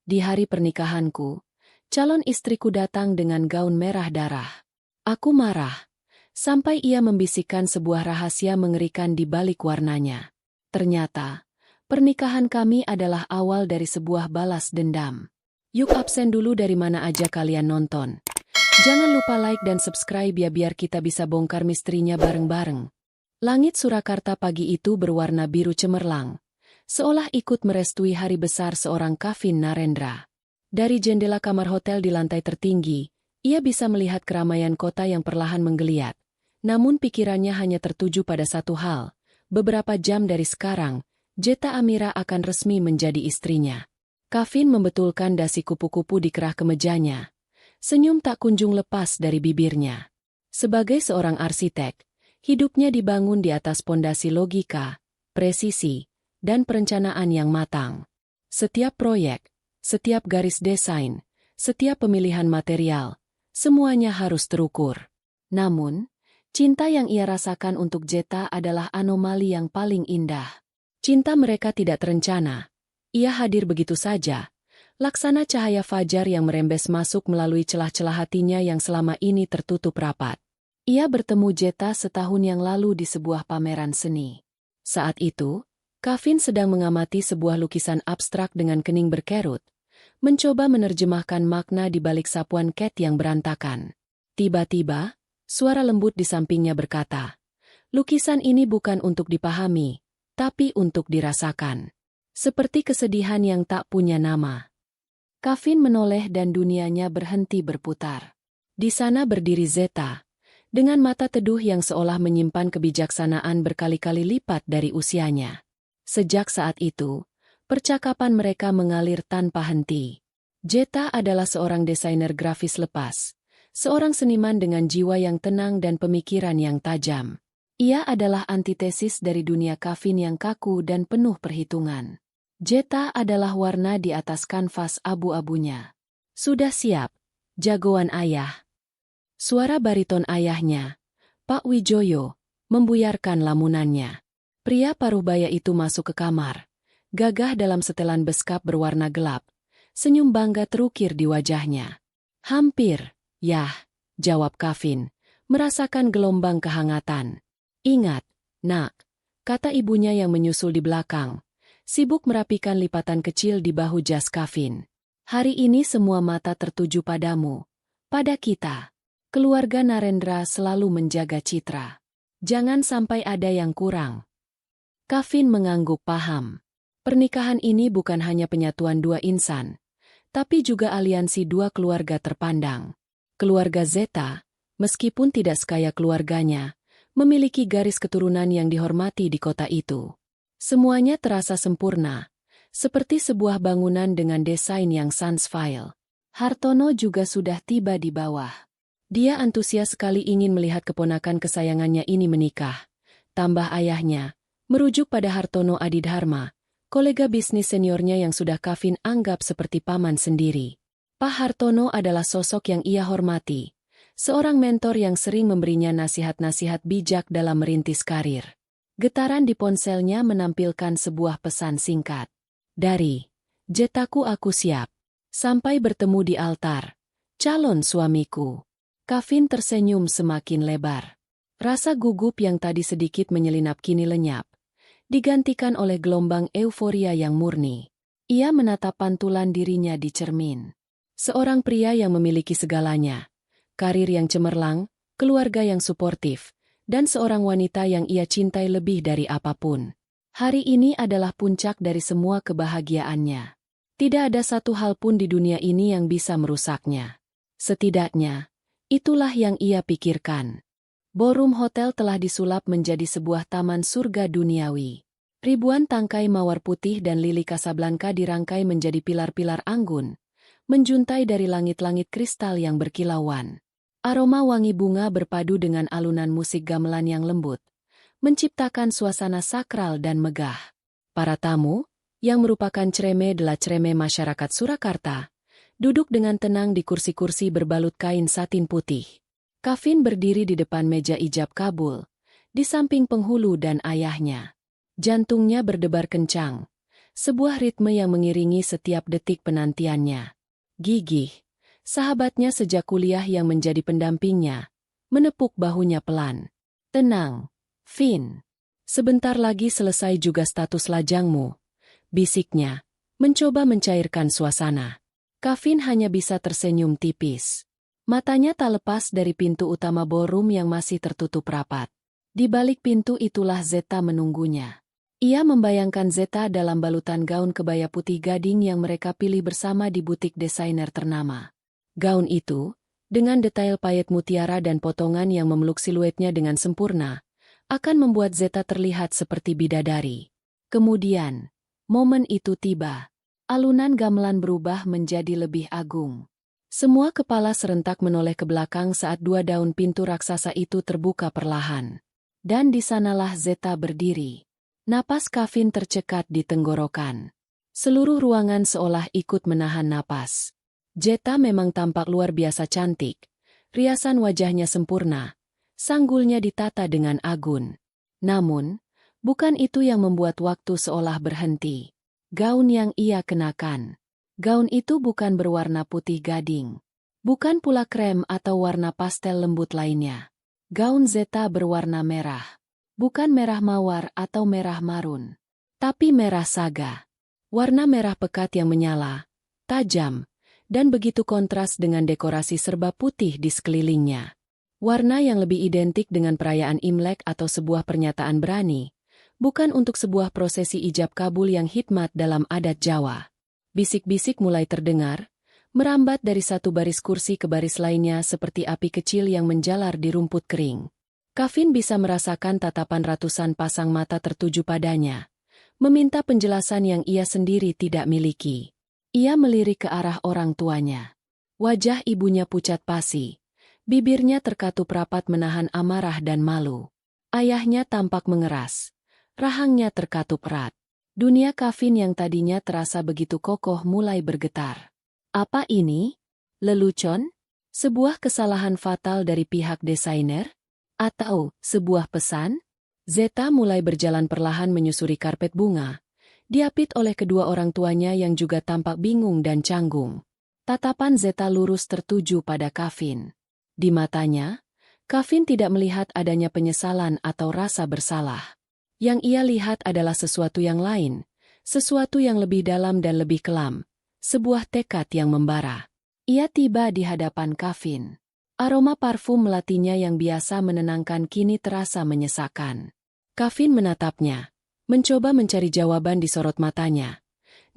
Di hari pernikahanku, calon istriku datang dengan gaun merah darah. Aku marah, sampai ia membisikkan sebuah rahasia mengerikan di balik warnanya. Ternyata, pernikahan kami adalah awal dari sebuah balas dendam. Yuk absen dulu dari mana aja kalian nonton. Jangan lupa like dan subscribe ya biar kita bisa bongkar misterinya bareng-bareng. Langit Surakarta pagi itu berwarna biru cemerlang, seolah ikut merestui hari besar seorang Kavin Narendra. Dari jendela kamar hotel di lantai tertinggi, ia bisa melihat keramaian kota yang perlahan menggeliat. Namun pikirannya hanya tertuju pada satu hal. Beberapa jam dari sekarang, Jeta Amira akan resmi menjadi istrinya. Kavin membetulkan dasi kupu-kupu di kerah kemejanya. Senyum tak kunjung lepas dari bibirnya. Sebagai seorang arsitek, hidupnya dibangun di atas pondasi logika, presisi, dan perencanaan yang matang. Setiap proyek, setiap garis desain, setiap pemilihan material, semuanya harus terukur. Namun, cinta yang ia rasakan untuk Jeta adalah anomali yang paling indah. Cinta mereka tidak terencana. Ia hadir begitu saja, laksana cahaya fajar yang merembes masuk melalui celah-celah hatinya yang selama ini tertutup rapat. Ia bertemu Jeta setahun yang lalu di sebuah pameran seni. Saat itu, Kavin sedang mengamati sebuah lukisan abstrak dengan kening berkerut, mencoba menerjemahkan makna di balik sapuan cat yang berantakan. Tiba-tiba, suara lembut di sampingnya berkata, "Lukisan ini bukan untuk dipahami, tapi untuk dirasakan." Seperti kesedihan yang tak punya nama. Kavin menoleh dan dunianya berhenti berputar. Di sana berdiri Zeta, dengan mata teduh yang seolah menyimpan kebijaksanaan berkali-kali lipat dari usianya. Sejak saat itu, percakapan mereka mengalir tanpa henti. Jeta adalah seorang desainer grafis lepas, seorang seniman dengan jiwa yang tenang dan pemikiran yang tajam. Ia adalah antitesis dari dunia Kavin yang kaku dan penuh perhitungan. Jeta adalah warna di atas kanvas abu-abunya. "Sudah siap, jagoan ayah." Suara bariton ayahnya, Pak Wijoyo, membuyarkan lamunannya. Pria paruh baya itu masuk ke kamar, gagah dalam setelan beskap berwarna gelap. Senyum bangga terukir di wajahnya. "Hampir, yah," jawab Kavin, merasakan gelombang kehangatan. "Ingat, nak," kata ibunya yang menyusul di belakang, sibuk merapikan lipatan kecil di bahu jas Kavin. "Hari ini semua mata tertuju padamu, pada kita. Keluarga Narendra selalu menjaga citra. Jangan sampai ada yang kurang." Kavin mengangguk paham. Pernikahan ini bukan hanya penyatuan dua insan, tapi juga aliansi dua keluarga terpandang. Keluarga Zeta, meskipun tidak sekaya keluarganya, memiliki garis keturunan yang dihormati di kota itu. Semuanya terasa sempurna, seperti sebuah bangunan dengan desain yang sans fail. Hartono juga sudah tiba di bawah. Dia antusias sekali ingin melihat keponakan kesayangannya ini menikah. Tambah ayahnya, merujuk pada Hartono Adidharma, kolega bisnis seniornya yang sudah Kavin anggap seperti paman sendiri. Pak Hartono adalah sosok yang ia hormati, seorang mentor yang sering memberinya nasihat-nasihat bijak dalam merintis karir. Getaran di ponselnya menampilkan sebuah pesan singkat. Dari Jetaku, aku siap. Sampai bertemu di altar, calon suamiku. Kavin tersenyum semakin lebar. Rasa gugup yang tadi sedikit menyelinap kini lenyap, digantikan oleh gelombang euforia yang murni. Ia menatap pantulan dirinya di cermin. Seorang pria yang memiliki segalanya, karir yang cemerlang, keluarga yang suportif, dan seorang wanita yang ia cintai lebih dari apapun. Hari ini adalah puncak dari semua kebahagiaannya. Tidak ada satu hal pun di dunia ini yang bisa merusaknya. Setidaknya, itulah yang ia pikirkan. Ballroom hotel telah disulap menjadi sebuah taman surga duniawi. Ribuan tangkai mawar putih dan lili Casablanca dirangkai menjadi pilar-pilar anggun, menjuntai dari langit-langit kristal yang berkilauan. Aroma wangi bunga berpadu dengan alunan musik gamelan yang lembut, menciptakan suasana sakral dan megah. Para tamu, yang merupakan creme de la creme masyarakat Surakarta, duduk dengan tenang di kursi-kursi berbalut kain satin putih. Kavin berdiri di depan meja ijab kabul, di samping penghulu dan ayahnya. Jantungnya berdebar kencang, Sebuah ritme yang mengiringi setiap detik penantiannya. Gigih, sahabatnya sejak kuliah yang menjadi pendampingnya, menepuk bahunya pelan. Tenang, Finn. Sebentar lagi selesai juga status lajangmu, bisiknya, mencoba mencairkan suasana. Kevin hanya bisa tersenyum tipis. Matanya tak lepas dari pintu utama ballroom yang masih tertutup rapat. Di balik pintu itulah Zeta menunggunya. Ia membayangkan Zeta dalam balutan gaun kebaya putih gading yang mereka pilih bersama di butik desainer ternama. Gaun itu, dengan detail payet mutiara dan potongan yang memeluk siluetnya dengan sempurna, akan membuat Zeta terlihat seperti bidadari. Kemudian, momen itu tiba. Alunan gamelan berubah menjadi lebih agung. Semua kepala serentak menoleh ke belakang saat dua daun pintu raksasa itu terbuka perlahan. Dan di sanalah Zeta berdiri. Napas Kevin tercekat di tenggorokan. Seluruh ruangan seolah ikut menahan napas. Zeta memang tampak luar biasa cantik. Riasan wajahnya sempurna. Sanggulnya ditata dengan agun. Namun, bukan itu yang membuat waktu seolah berhenti. Gaun yang ia kenakan. Gaun itu bukan berwarna putih gading. Bukan pula krem atau warna pastel lembut lainnya. Gaun Zeta berwarna merah. Bukan merah mawar atau merah marun. Tapi merah saga. Warna merah pekat yang menyala, tajam, dan begitu kontras dengan dekorasi serba putih di sekelilingnya. Warna yang lebih identik dengan perayaan Imlek atau sebuah pernyataan berani, bukan untuk sebuah prosesi ijab kabul yang hikmat dalam adat Jawa. Bisik-bisik mulai terdengar, merambat dari satu baris kursi ke baris lainnya seperti api kecil yang menjalar di rumput kering. Kevin bisa merasakan tatapan ratusan pasang mata tertuju padanya, meminta penjelasan yang ia sendiri tidak miliki. Ia melirik ke arah orang tuanya. Wajah ibunya pucat pasi. Bibirnya terkatup rapat menahan amarah dan malu. Ayahnya tampak mengeras. Rahangnya terkatup erat. Dunia Kevin yang tadinya terasa begitu kokoh mulai bergetar. Apa ini? Lelucon? Sebuah kesalahan fatal dari pihak desainer? Atau sebuah pesan? Zeta mulai berjalan perlahan menyusuri karpet bunga. Diapit oleh kedua orang tuanya yang juga tampak bingung dan canggung. Tatapan Zeta lurus tertuju pada Kevin. Di matanya, Kevin tidak melihat adanya penyesalan atau rasa bersalah. Yang ia lihat adalah sesuatu yang lain, sesuatu yang lebih dalam dan lebih kelam, sebuah tekad yang membara. Ia tiba di hadapan Kevin. Aroma parfum melatinya yang biasa menenangkan kini terasa menyesakkan. Kevin menatapnya, mencoba mencari jawaban di sorot matanya.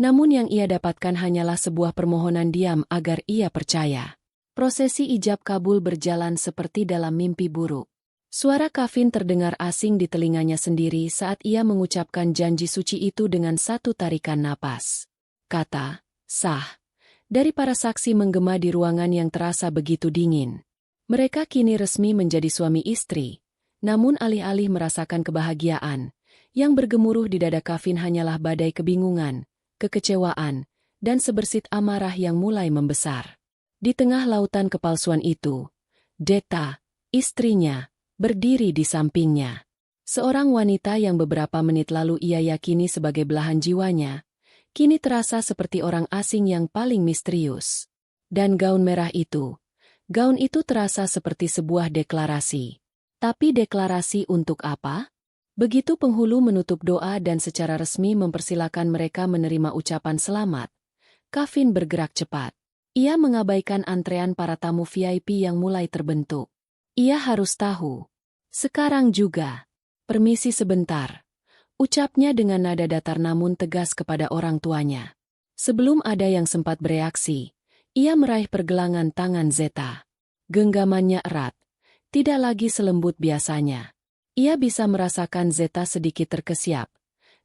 Namun yang ia dapatkan hanyalah sebuah permohonan diam agar ia percaya. Prosesi ijab kabul berjalan seperti dalam mimpi buruk. Suara Kevin terdengar asing di telinganya sendiri saat ia mengucapkan janji suci itu dengan satu tarikan napas. Kata, sah. Dari para saksi menggema di ruangan yang terasa begitu dingin. Mereka kini resmi menjadi suami istri. Namun alih-alih merasakan kebahagiaan, yang bergemuruh di dada Kevin hanyalah badai kebingungan, kekecewaan, dan sebersit amarah yang mulai membesar. Di tengah lautan kepalsuan itu, Zeta, istrinya, berdiri di sampingnya. Seorang wanita yang beberapa menit lalu ia yakini sebagai belahan jiwanya, kini terasa seperti orang asing yang paling misterius. Dan gaun itu terasa seperti sebuah deklarasi. Tapi deklarasi untuk apa? Begitu penghulu menutup doa dan secara resmi mempersilakan mereka menerima ucapan selamat, Kevin bergerak cepat. Ia mengabaikan antrean para tamu VIP yang mulai terbentuk. Ia harus tahu. Sekarang juga. Permisi sebentar. Ucapnya dengan nada datar namun tegas kepada orang tuanya. Sebelum ada yang sempat bereaksi, ia meraih pergelangan tangan Zeta. Genggamannya erat. Tidak lagi selembut biasanya. Ia bisa merasakan Zeta sedikit terkesiap.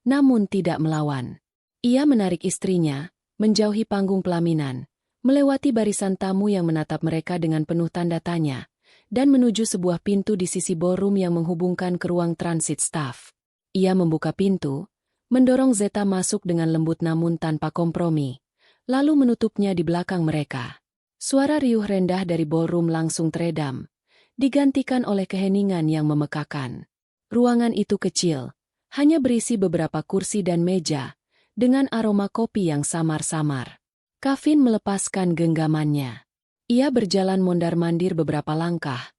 Namun tidak melawan. Ia menarik istrinya, menjauhi panggung pelaminan. Melewati barisan tamu yang menatap mereka dengan penuh tanda tanya, dan menuju sebuah pintu di sisi ballroom yang menghubungkan ke ruang transit staff. Ia membuka pintu, mendorong Zeta masuk dengan lembut namun tanpa kompromi, lalu menutupnya di belakang mereka. Suara riuh rendah dari ballroom langsung teredam, digantikan oleh keheningan yang memekakan. Ruangan itu kecil, hanya berisi beberapa kursi dan meja, dengan aroma kopi yang samar-samar. Kevin melepaskan genggamannya. Ia berjalan mondar-mandir beberapa langkah,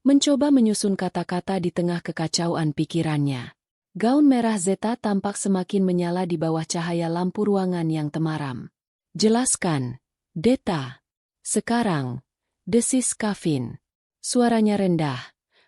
mencoba menyusun kata-kata di tengah kekacauan pikirannya. Gaun merah Zeta tampak semakin menyala di bawah cahaya lampu ruangan yang temaram. "Jelaskan, Deta." "Sekarang," desis Kevin. Suaranya rendah,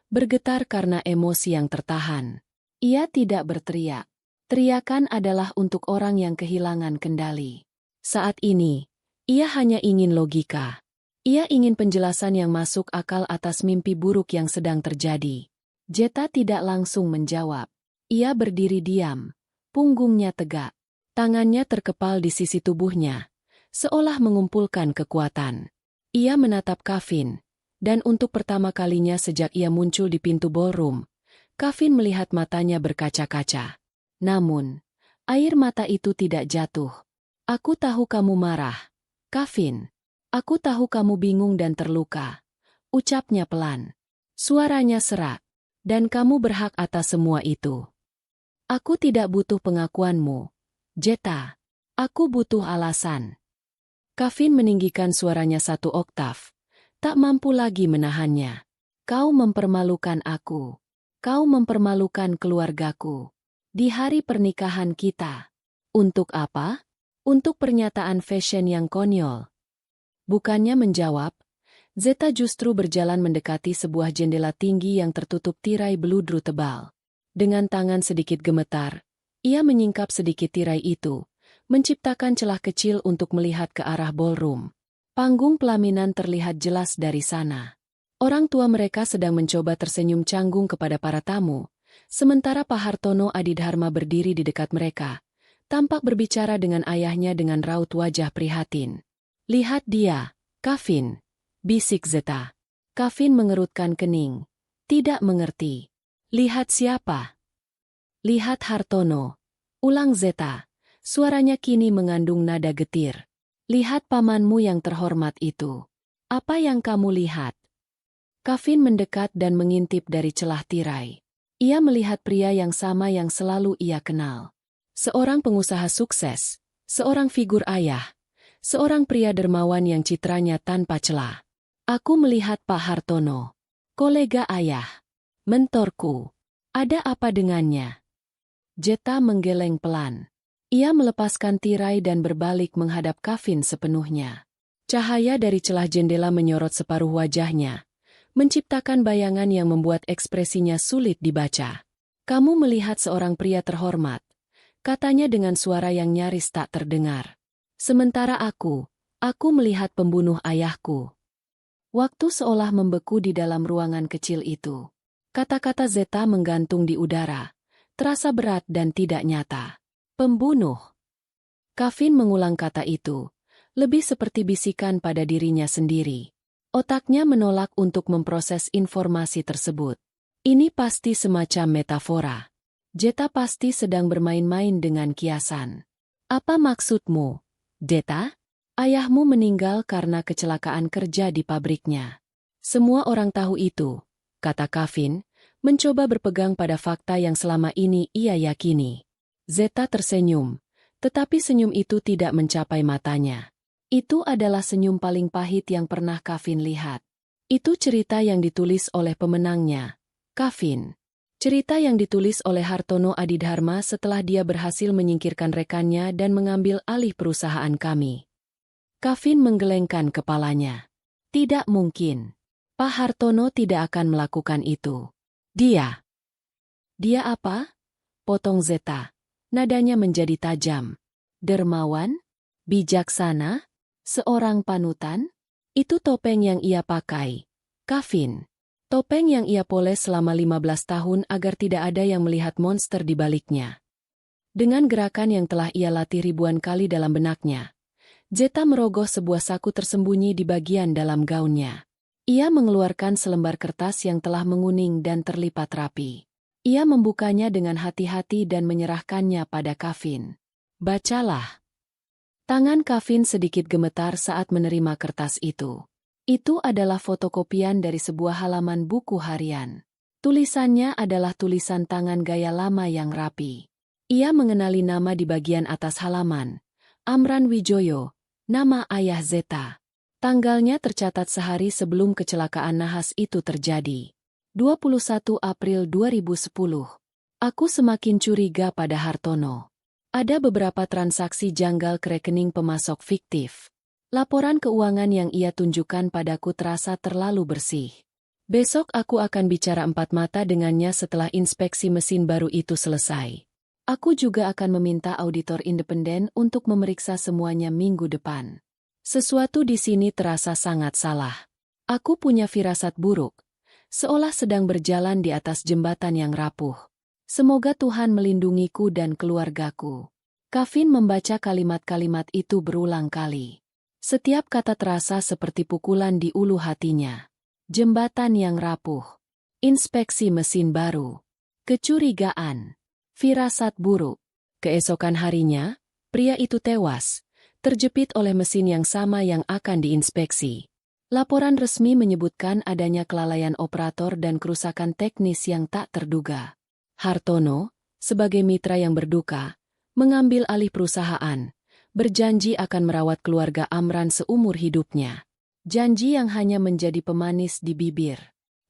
bergetar karena emosi yang tertahan. Ia tidak berteriak. Teriakan adalah untuk orang yang kehilangan kendali. Saat ini, ia hanya ingin logika. Ia ingin penjelasan yang masuk akal atas mimpi buruk yang sedang terjadi. Zeta tidak langsung menjawab. Ia berdiri diam, punggungnya tegak. Tangannya terkepal di sisi tubuhnya, seolah mengumpulkan kekuatan. Ia menatap Kevin, dan untuk pertama kalinya sejak ia muncul di pintu ballroom, Kevin melihat matanya berkaca-kaca. Namun, air mata itu tidak jatuh. "Aku tahu kamu marah, Kevin. Aku tahu kamu bingung dan terluka," ucapnya pelan. Suaranya serak. "Dan kamu berhak atas semua itu. Aku tidak butuh pengakuanmu, Zeta. Aku butuh alasan." Kevin meninggikan suaranya 1 oktav. Tak mampu lagi menahannya. "Kau mempermalukan aku. Kau mempermalukan keluargaku. Di hari pernikahan kita. Untuk apa? Untuk pernyataan fashion yang konyol." Bukannya menjawab, Zeta justru berjalan mendekati sebuah jendela tinggi yang tertutup tirai beludru tebal. Dengan tangan sedikit gemetar, ia menyingkap sedikit tirai itu, menciptakan celah kecil untuk melihat ke arah ballroom. Panggung pelaminan terlihat jelas dari sana. Orang tua mereka sedang mencoba tersenyum canggung kepada para tamu, sementara Pak Hartono Adidharma berdiri di dekat mereka, tampak berbicara dengan ayahnya dengan raut wajah prihatin. "Lihat dia, Kevin," bisik Zeta. Kevin mengerutkan kening. Tidak mengerti. "Lihat siapa?" "Lihat Hartono," ulang Zeta. Suaranya kini mengandung nada getir. "Lihat pamanmu yang terhormat itu." "Apa yang kamu lihat?" Kevin mendekat dan mengintip dari celah tirai. Ia melihat pria yang sama yang selalu ia kenal. Seorang pengusaha sukses, seorang figur ayah, seorang pria dermawan yang citranya tanpa celah. "Aku melihat Pak Hartono, kolega ayah, mentorku. Ada apa dengannya?" Zeta menggeleng pelan. Ia melepaskan tirai dan berbalik menghadap Kevin sepenuhnya. Cahaya dari celah jendela menyorot separuh wajahnya, menciptakan bayangan yang membuat ekspresinya sulit dibaca. "Kamu melihat seorang pria terhormat," katanya dengan suara yang nyaris tak terdengar. "Sementara aku melihat pembunuh ayahku." Waktu seolah membeku di dalam ruangan kecil itu. Kata-kata Zeta menggantung di udara, terasa berat dan tidak nyata. "Pembunuh." Kevin mengulang kata itu, lebih seperti bisikan pada dirinya sendiri. Otaknya menolak untuk memproses informasi tersebut. Ini pasti semacam metafora. Zeta pasti sedang bermain-main dengan kiasan. "Apa maksudmu, Zeta?" "Ayahmu meninggal karena kecelakaan kerja di pabriknya." "Semua orang tahu itu," kata Kevin, mencoba berpegang pada fakta yang selama ini ia yakini. Zeta tersenyum, tetapi senyum itu tidak mencapai matanya. Itu adalah senyum paling pahit yang pernah Kevin lihat. Itu cerita yang ditulis oleh pemenangnya, Kevin. Cerita yang ditulis oleh Hartono Adidharma setelah dia berhasil menyingkirkan rekannya dan mengambil alih perusahaan kami. Kevin menggelengkan kepalanya. Tidak mungkin. Pak Hartono tidak akan melakukan itu. Dia apa? Potong Zeta. Nadanya menjadi tajam. Dermawan? Bijaksana? Seorang panutan? Itu topeng yang ia pakai, Kevin. Topeng yang ia poles selama 15 tahun agar tidak ada yang melihat monster di baliknya. Dengan gerakan yang telah ia latih ribuan kali dalam benaknya, Zeta merogoh sebuah saku tersembunyi di bagian dalam gaunnya. Ia mengeluarkan selembar kertas yang telah menguning dan terlipat rapi. Ia membukanya dengan hati-hati dan menyerahkannya pada Kevin. "Bacalah." Tangan Kevin sedikit gemetar saat menerima kertas itu. Itu adalah fotokopian dari sebuah halaman buku harian. Tulisannya adalah tulisan tangan gaya lama yang rapi. Ia mengenali nama di bagian atas halaman. Amran Wijoyo, nama ayah Zeta. Tanggalnya tercatat sehari sebelum kecelakaan nahas itu terjadi. 21 April 2010. Aku semakin curiga pada Hartono. Ada beberapa transaksi janggal ke rekening pemasok fiktif. Laporan keuangan yang ia tunjukkan padaku terasa terlalu bersih. Besok aku akan bicara empat mata dengannya setelah inspeksi mesin baru itu selesai. Aku juga akan meminta auditor independen untuk memeriksa semuanya minggu depan. Sesuatu di sini terasa sangat salah. Aku punya firasat buruk, seolah sedang berjalan di atas jembatan yang rapuh. Semoga Tuhan melindungiku dan keluargaku. Kevin membaca kalimat-kalimat itu berulang kali. Setiap kata terasa seperti pukulan di ulu hatinya. Jembatan yang rapuh. Inspeksi mesin baru. Kecurigaan. Firasat buruk. Keesokan harinya, pria itu tewas, terjepit oleh mesin yang sama yang akan diinspeksi. Laporan resmi menyebutkan adanya kelalaian operator dan kerusakan teknis yang tak terduga. Hartono, sebagai mitra yang berduka, mengambil alih perusahaan, berjanji akan merawat keluarga Amran seumur hidupnya. Janji yang hanya menjadi pemanis di bibir.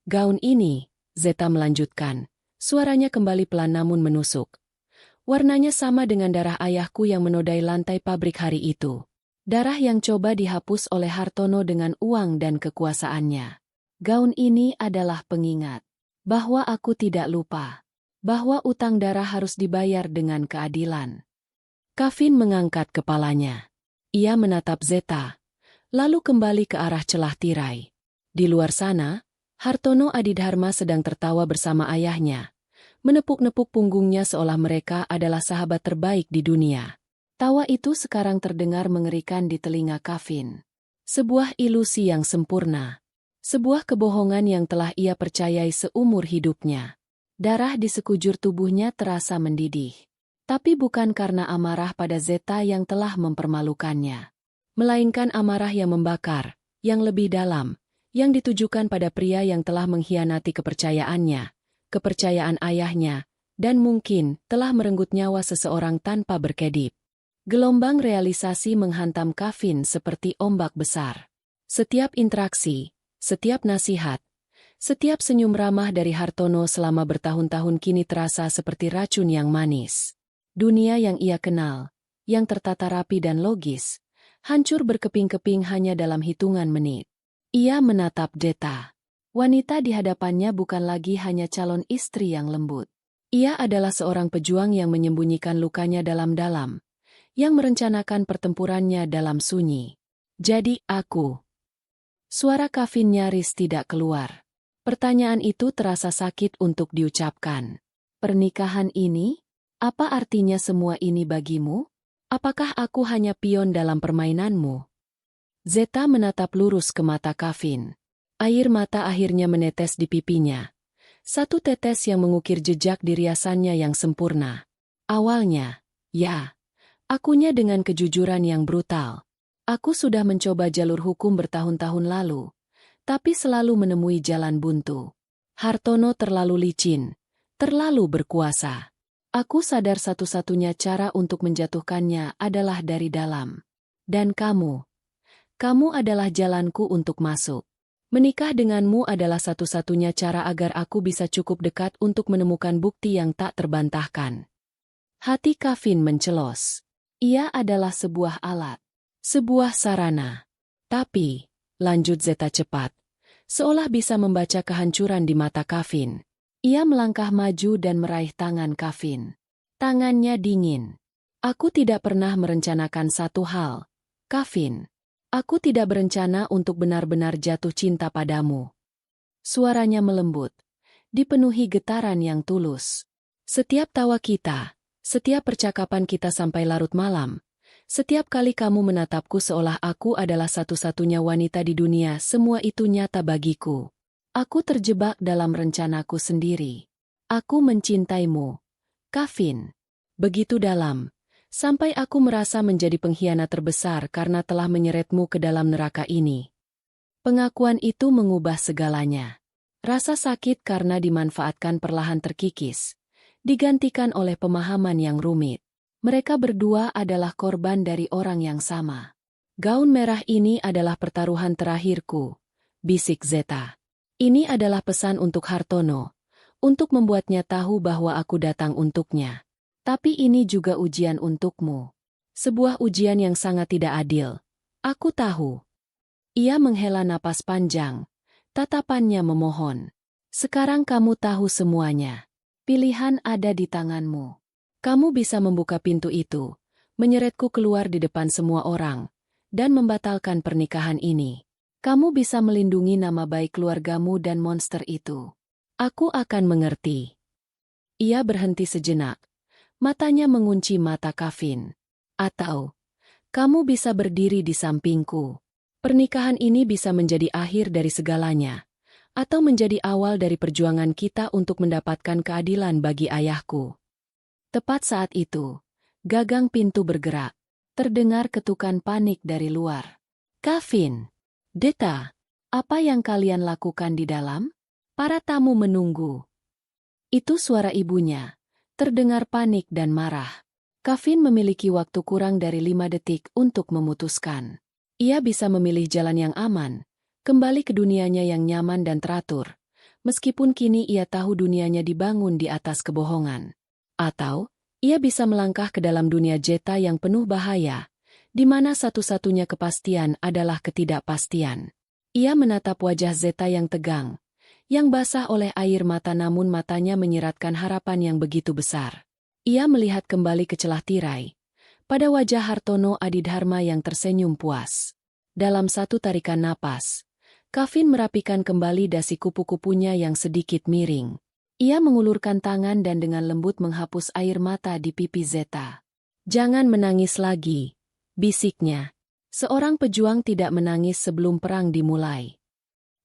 Gaun ini, Zeta melanjutkan, suaranya kembali pelan namun menusuk. Warnanya sama dengan darah ayahku yang menodai lantai pabrik hari itu. Darah yang coba dihapus oleh Hartono dengan uang dan kekuasaannya. Gaun ini adalah pengingat bahwa aku tidak lupa, bahwa utang darah harus dibayar dengan keadilan. Kevin mengangkat kepalanya. Ia menatap Zeta, lalu kembali ke arah celah tirai. Di luar sana, Hartono Adidharma sedang tertawa bersama ayahnya, menepuk-nepuk punggungnya seolah mereka adalah sahabat terbaik di dunia. Tawa itu sekarang terdengar mengerikan di telinga Kevin. Sebuah ilusi yang sempurna. Sebuah kebohongan yang telah ia percayai seumur hidupnya. Darah di sekujur tubuhnya terasa mendidih. Tapi bukan karena amarah pada Zeta yang telah mempermalukannya. Melainkan amarah yang membakar, yang lebih dalam, yang ditujukan pada pria yang telah mengkhianati kepercayaannya, kepercayaan ayahnya, dan mungkin telah merenggut nyawa seseorang tanpa berkedip. Gelombang realisasi menghantam Kevin seperti ombak besar. Setiap interaksi, setiap nasihat, setiap senyum ramah dari Hartono selama bertahun-tahun kini terasa seperti racun yang manis. Dunia yang ia kenal, yang tertata rapi dan logis, hancur berkeping-keping hanya dalam hitungan menit. Ia menatap Zeta. Wanita di hadapannya bukan lagi hanya calon istri yang lembut. Ia adalah seorang pejuang yang menyembunyikan lukanya dalam-dalam, yang merencanakan pertempurannya dalam sunyi. Jadi aku. Suara Kevin nyaris tidak keluar. Pertanyaan itu terasa sakit untuk diucapkan. Pernikahan ini? Apa artinya semua ini bagimu? Apakah aku hanya pion dalam permainanmu? Zeta menatap lurus ke mata Kevin. Air mata akhirnya menetes di pipinya. Satu tetes yang mengukir jejak di riasannya yang sempurna. Awalnya, ya, akunya dengan kejujuran yang brutal. Aku sudah mencoba jalur hukum bertahun-tahun lalu, tapi selalu menemui jalan buntu. Hartono terlalu licin, terlalu berkuasa. Aku sadar satu-satunya cara untuk menjatuhkannya adalah dari dalam. Dan kamu adalah jalanku untuk masuk. Menikah denganmu adalah satu-satunya cara agar aku bisa cukup dekat untuk menemukan bukti yang tak terbantahkan. Hati Kevin mencelos. Ia adalah sebuah alat, sebuah sarana. Tapi, lanjut Zeta cepat, seolah bisa membaca kehancuran di mata Kevin. Ia melangkah maju dan meraih tangan Kevin. Tangannya dingin. Aku tidak pernah merencanakan satu hal, Kevin. Aku tidak berencana untuk benar-benar jatuh cinta padamu. Suaranya melembut, dipenuhi getaran yang tulus. Setiap tawa kita, setiap percakapan kita sampai larut malam, setiap kali kamu menatapku seolah aku adalah satu-satunya wanita di dunia, semua itu nyata bagiku. Aku terjebak dalam rencanaku sendiri. Aku mencintaimu, Kevin. Begitu dalam. Sampai aku merasa menjadi pengkhianat terbesar karena telah menyeretmu ke dalam neraka ini. Pengakuan itu mengubah segalanya. Rasa sakit karena dimanfaatkan perlahan terkikis. digantikan oleh pemahaman yang rumit. Mereka berdua adalah korban dari orang yang sama. Gaun merah ini adalah pertaruhan terakhirku, bisik Zeta. Ini adalah pesan untuk Hartono, untuk membuatnya tahu bahwa aku datang untuknya. Tapi ini juga ujian untukmu. Sebuah ujian yang sangat tidak adil. Aku tahu. Ia menghela napas panjang. Tatapannya memohon. Sekarang kamu tahu semuanya. Pilihan ada di tanganmu. Kamu bisa membuka pintu itu, menyeretku keluar di depan semua orang, dan membatalkan pernikahan ini. Kamu bisa melindungi nama baik keluargamu dan monster itu. Aku akan mengerti. Ia berhenti sejenak. Matanya mengunci mata Kevin. Atau, kamu bisa berdiri di sampingku. Pernikahan ini bisa menjadi akhir dari segalanya, atau menjadi awal dari perjuangan kita untuk mendapatkan keadilan bagi ayahku. Tepat saat itu, gagang pintu bergerak. Terdengar ketukan panik dari luar. Kevin, Deta, apa yang kalian lakukan di dalam? Para tamu menunggu. Itu suara ibunya. Terdengar panik dan marah. Kevin memiliki waktu kurang dari 5 detik untuk memutuskan. Ia bisa memilih jalan yang aman, kembali ke dunianya yang nyaman dan teratur, meskipun kini ia tahu dunianya dibangun di atas kebohongan. Atau, ia bisa melangkah ke dalam dunia Zeta yang penuh bahaya, di mana satu-satunya kepastian adalah ketidakpastian. Ia menatap wajah Zeta yang tegang, yang basah oleh air mata namun matanya menyiratkan harapan yang begitu besar. Ia melihat kembali ke celah tirai, pada wajah Hartono Adidharma yang tersenyum puas. Dalam satu tarikan napas, Kevin merapikan kembali dasi kupu-kupunya yang sedikit miring. Ia mengulurkan tangan dan dengan lembut menghapus air mata di pipi Zeta. Jangan menangis lagi, bisiknya. Seorang pejuang tidak menangis sebelum perang dimulai.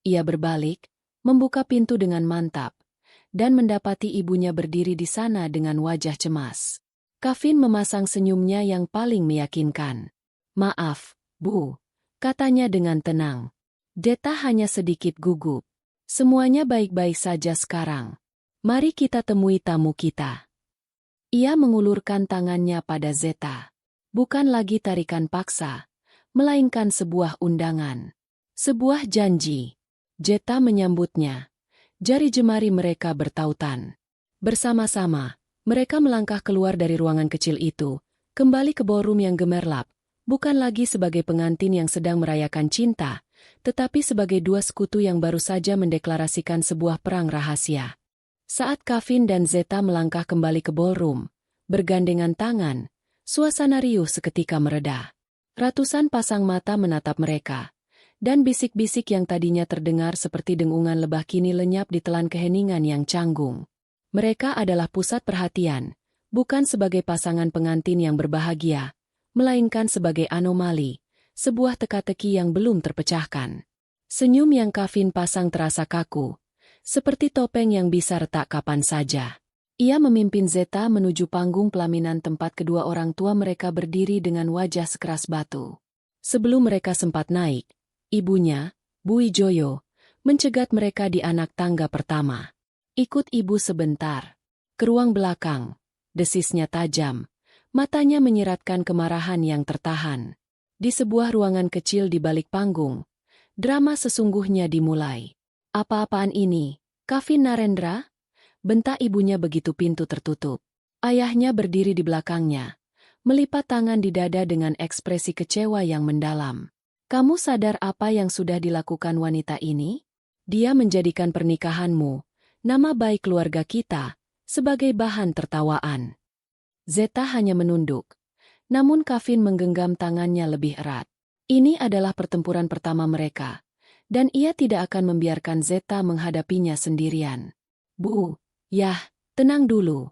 Ia berbalik, membuka pintu dengan mantap, dan mendapati ibunya berdiri di sana dengan wajah cemas. Kevin memasang senyumnya yang paling meyakinkan. Maaf, Bu, katanya dengan tenang. Zeta hanya sedikit gugup. Semuanya baik-baik saja sekarang. Mari kita temui tamu kita. Ia mengulurkan tangannya pada Zeta. Bukan lagi tarikan paksa, melainkan sebuah undangan. Sebuah janji. Zeta menyambutnya. Jari jemari mereka bertautan. Bersama-sama, mereka melangkah keluar dari ruangan kecil itu, kembali ke ballroom yang gemerlap, bukan lagi sebagai pengantin yang sedang merayakan cinta, tetapi sebagai dua sekutu yang baru saja mendeklarasikan sebuah perang rahasia. Saat Kevin dan Zeta melangkah kembali ke ballroom, bergandengan tangan, suasana riuh seketika mereda. Ratusan pasang mata menatap mereka, dan bisik-bisik yang tadinya terdengar seperti dengungan lebah kini lenyap di telan keheningan yang canggung. Mereka adalah pusat perhatian, bukan sebagai pasangan pengantin yang berbahagia, melainkan sebagai anomali, sebuah teka-teki yang belum terpecahkan. Senyum yang Kevin pasang terasa kaku, seperti topeng yang bisa retak kapan saja. Ia memimpin Zeta menuju panggung pelaminan tempat kedua orang tua mereka berdiri dengan wajah sekeras batu. Sebelum mereka sempat naik, ibunya, Bu Wijoyo, mencegat mereka di anak tangga pertama. Ikut ibu sebentar. Ke ruang belakang. Desisnya tajam. Matanya menyiratkan kemarahan yang tertahan. Di sebuah ruangan kecil di balik panggung, drama sesungguhnya dimulai. Apa-apaan ini, Kevin Narendra? Bentak ibunya begitu pintu tertutup. Ayahnya berdiri di belakangnya, melipat tangan di dada dengan ekspresi kecewa yang mendalam. Kamu sadar apa yang sudah dilakukan wanita ini? Dia menjadikan pernikahanmu, nama baik keluarga kita, sebagai bahan tertawaan. Zeta hanya menunduk, namun Kevin menggenggam tangannya lebih erat. Ini adalah pertempuran pertama mereka, dan ia tidak akan membiarkan Zeta menghadapinya sendirian. Bu, yah, tenang dulu,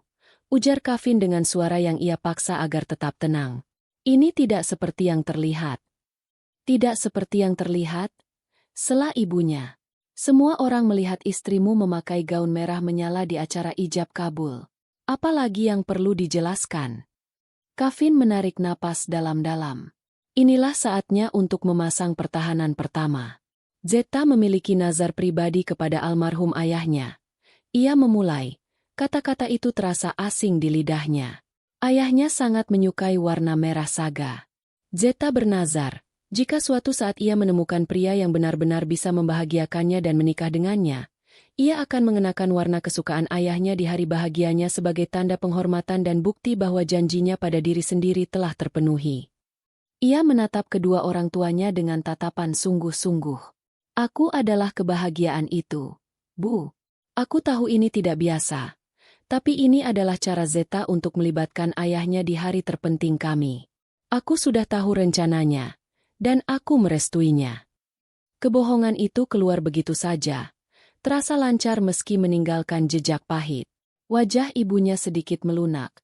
ujar Kevin dengan suara yang ia paksa agar tetap tenang. Ini tidak seperti yang terlihat. Tidak seperti yang terlihat? Sela ibunya. Semua orang melihat istrimu memakai gaun merah menyala di acara ijab kabul. Apalagi yang perlu dijelaskan? Kevin menarik napas dalam-dalam. Inilah saatnya untuk memasang pertahanan pertama. Zeta memiliki nazar pribadi kepada almarhum ayahnya. Ia memulai, Kata-kata itu terasa asing di lidahnya. Ayahnya sangat menyukai warna merah saga. Zeta bernazar, jika suatu saat ia menemukan pria yang benar-benar bisa membahagiakannya dan menikah dengannya, ia akan mengenakan warna kesukaan ayahnya di hari bahagianya sebagai tanda penghormatan dan bukti bahwa janjinya pada diri sendiri telah terpenuhi. Ia menatap kedua orang tuanya dengan tatapan sungguh-sungguh. Aku adalah kebahagiaan itu, Bu. Aku tahu ini tidak biasa. Tapi ini adalah cara Zeta untuk melibatkan ayahnya di hari terpenting kami. Aku sudah tahu rencananya, dan aku merestuinya. Kebohongan itu keluar begitu saja, terasa lancar meski meninggalkan jejak pahit. Wajah ibunya sedikit melunak,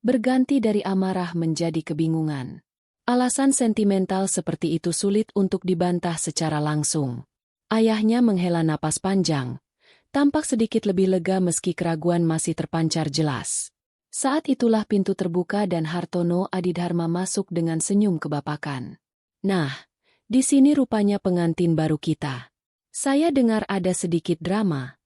berganti dari amarah menjadi kebingungan. Alasan sentimental seperti itu sulit untuk dibantah secara langsung. Ayahnya menghela napas panjang, tampak sedikit lebih lega meski keraguan masih terpancar jelas. Saat itulah pintu terbuka dan Hartono Adidharma masuk dengan senyum kebapakan. Nah, di sini rupanya pengantin baru kita. Saya dengar ada sedikit drama.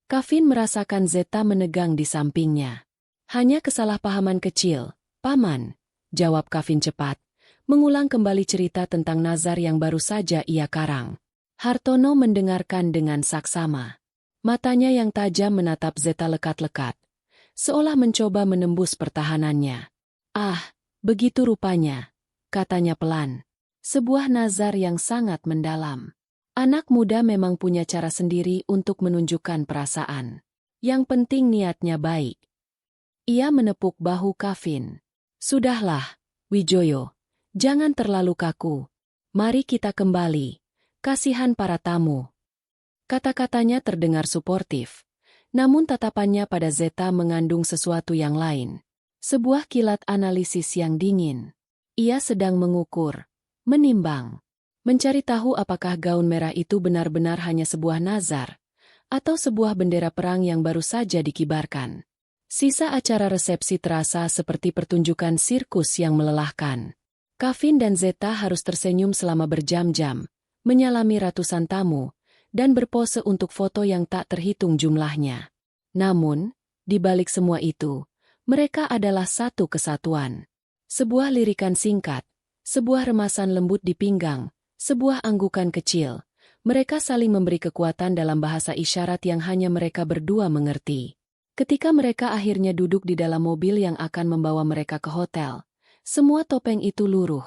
Kavin merasakan Zeta menegang di sampingnya. Hanya kesalahpahaman kecil, Paman, jawab Kavin cepat, mengulang kembali cerita tentang nazar yang baru saja ia karang. Hartono mendengarkan dengan saksama. Matanya yang tajam menatap Zeta lekat-lekat, seolah mencoba menembus pertahanannya. Ah, begitu rupanya, katanya pelan. Sebuah nazar yang sangat mendalam. Anak muda memang punya cara sendiri untuk menunjukkan perasaan. Yang penting niatnya baik. Ia menepuk bahu Kavin. Sudahlah, Wijoyo, jangan terlalu kaku. Mari kita kembali. Kasihan para tamu. Kata-katanya terdengar suportif, namun tatapannya pada Zeta mengandung sesuatu yang lain. Sebuah kilat analisis yang dingin. Ia sedang mengukur, menimbang, mencari tahu apakah gaun merah itu benar-benar hanya sebuah nazar, atau sebuah bendera perang yang baru saja dikibarkan. Sisa acara resepsi terasa seperti pertunjukan sirkus yang melelahkan. Kavin dan Zeta harus tersenyum selama berjam-jam, menyalami ratusan tamu, dan berpose untuk foto yang tak terhitung jumlahnya. Namun, di balik semua itu, mereka adalah satu kesatuan. Sebuah lirikan singkat, sebuah remasan lembut di pinggang, sebuah anggukan kecil. Mereka saling memberi kekuatan dalam bahasa isyarat yang hanya mereka berdua mengerti. Ketika mereka akhirnya duduk di dalam mobil yang akan membawa mereka ke hotel, semua topeng itu luruh.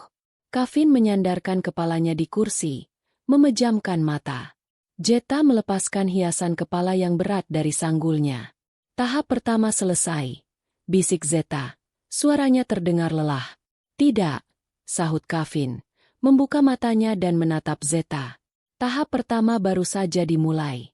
Kavin menyandarkan kepalanya di kursi, memejamkan mata. Zeta melepaskan hiasan kepala yang berat dari sanggulnya. Tahap pertama selesai, bisik Zeta. Suaranya terdengar lelah. Tidak, sahut Kavin, membuka matanya dan menatap Zeta. Tahap pertama baru saja dimulai.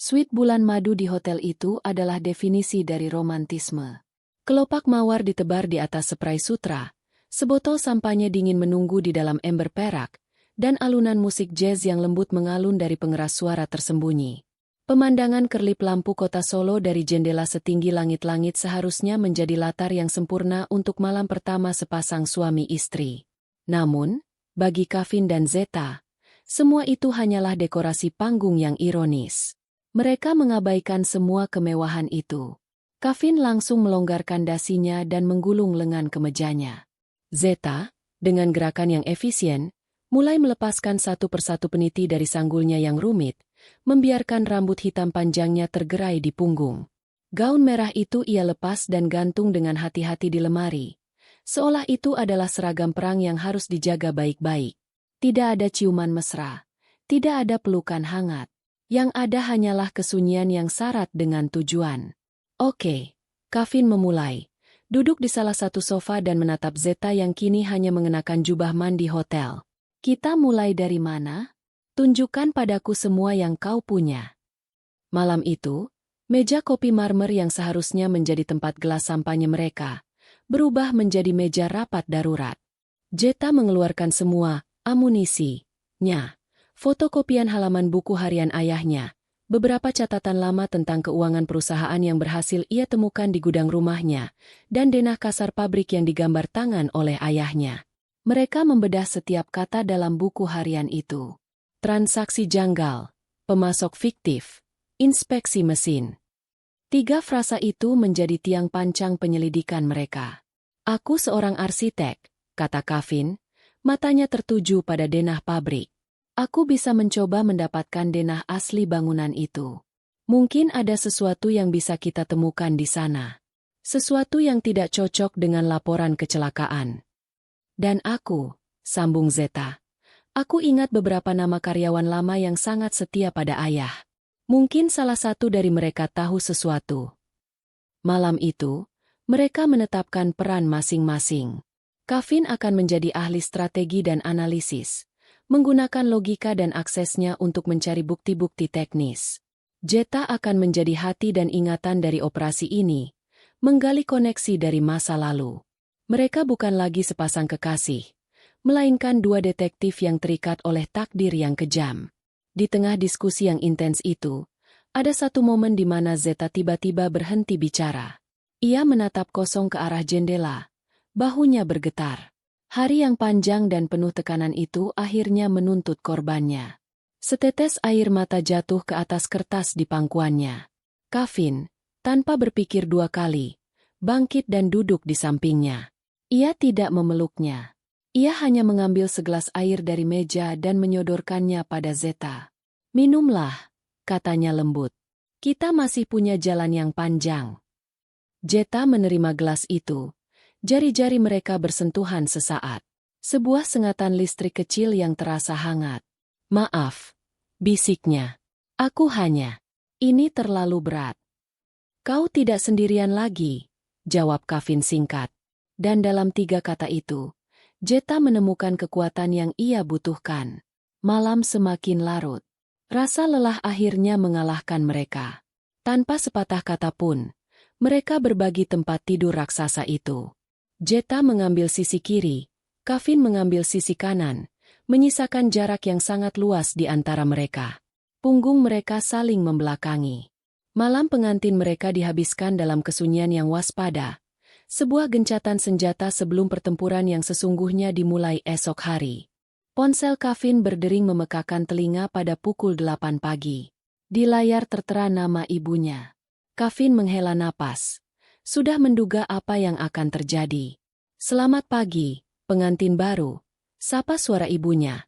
Suite bulan madu di hotel itu adalah definisi dari romantisme. Kelopak mawar ditebar di atas spray sutra, sebotol sampanye dingin menunggu di dalam ember perak, dan alunan musik jazz yang lembut mengalun dari pengeras suara tersembunyi. Pemandangan kerlip lampu kota Solo dari jendela setinggi langit-langit seharusnya menjadi latar yang sempurna untuk malam pertama sepasang suami istri. Namun, bagi Kavin dan Zeta, semua itu hanyalah dekorasi panggung yang ironis. Mereka mengabaikan semua kemewahan itu. Kavin langsung melonggarkan dasinya dan menggulung lengan kemejanya. Zeta, dengan gerakan yang efisien, mulai melepaskan satu persatu peniti dari sanggulnya yang rumit, membiarkan rambut hitam panjangnya tergerai di punggung. Gaun merah itu ia lepas dan gantung dengan hati-hati di lemari, seolah itu adalah seragam perang yang harus dijaga baik-baik. Tidak ada ciuman mesra, tidak ada pelukan hangat. Yang ada hanyalah kesunyian yang syarat dengan tujuan. Oke, Kavin memulai. Duduk di salah satu sofa dan menatap Zeta yang kini hanya mengenakan jubah mandi hotel. Kita mulai dari mana? Tunjukkan padaku semua yang kau punya. Malam itu, meja kopi marmer yang seharusnya menjadi tempat gelas sampahnya mereka, berubah menjadi meja rapat darurat. Zeta mengeluarkan semua amunisinya. Fotokopian halaman buku harian ayahnya, beberapa catatan lama tentang keuangan perusahaan yang berhasil ia temukan di gudang rumahnya, dan denah kasar pabrik yang digambar tangan oleh ayahnya. Mereka membedah setiap kata dalam buku harian itu. Transaksi janggal, pemasok fiktif, inspeksi mesin. Tiga frasa itu menjadi tiang pancang penyelidikan mereka. Aku seorang arsitek, kata Kevin, matanya tertuju pada denah pabrik. Aku bisa mencoba mendapatkan denah asli bangunan itu. Mungkin ada sesuatu yang bisa kita temukan di sana. Sesuatu yang tidak cocok dengan laporan kecelakaan. Dan aku, sambung Zeta. Aku ingat beberapa nama karyawan lama yang sangat setia pada ayah. Mungkin salah satu dari mereka tahu sesuatu. Malam itu, mereka menetapkan peran masing-masing. Kevin akan menjadi ahli strategi dan analisis, menggunakan logika dan aksesnya untuk mencari bukti-bukti teknis. Zeta akan menjadi hati dan ingatan dari operasi ini, menggali koneksi dari masa lalu. Mereka bukan lagi sepasang kekasih, melainkan dua detektif yang terikat oleh takdir yang kejam. Di tengah diskusi yang intens itu, ada satu momen di mana Zeta tiba-tiba berhenti bicara. Ia menatap kosong ke arah jendela, bahunya bergetar. Hari yang panjang dan penuh tekanan itu akhirnya menuntut korbannya. Setetes air mata jatuh ke atas kertas di pangkuannya. Kevin, tanpa berpikir dua kali, bangkit dan duduk di sampingnya. Ia tidak memeluknya. Ia hanya mengambil segelas air dari meja dan menyodorkannya pada Zeta. "Minumlah," katanya lembut. "Kita masih punya jalan yang panjang." Zeta menerima gelas itu. Jari-jari mereka bersentuhan sesaat. Sebuah sengatan listrik kecil yang terasa hangat. "Maaf," bisiknya. "Aku hanya. Ini terlalu berat." "Kau tidak sendirian lagi," jawab Kevin singkat. Dan dalam tiga kata itu, Zeta menemukan kekuatan yang ia butuhkan. Malam semakin larut. Rasa lelah akhirnya mengalahkan mereka. Tanpa sepatah kata pun, mereka berbagi tempat tidur raksasa itu. Zeta mengambil sisi kiri, Kevin mengambil sisi kanan, menyisakan jarak yang sangat luas di antara mereka. Punggung mereka saling membelakangi. Malam pengantin mereka dihabiskan dalam kesunyian yang waspada. Sebuah gencatan senjata sebelum pertempuran yang sesungguhnya dimulai esok hari. Ponsel Kevin berdering memekakan telinga pada pukul 8 pagi. Di layar tertera nama ibunya. Kevin menghela napas. Sudah menduga apa yang akan terjadi. "Selamat pagi, pengantin baru," sapa suara ibunya.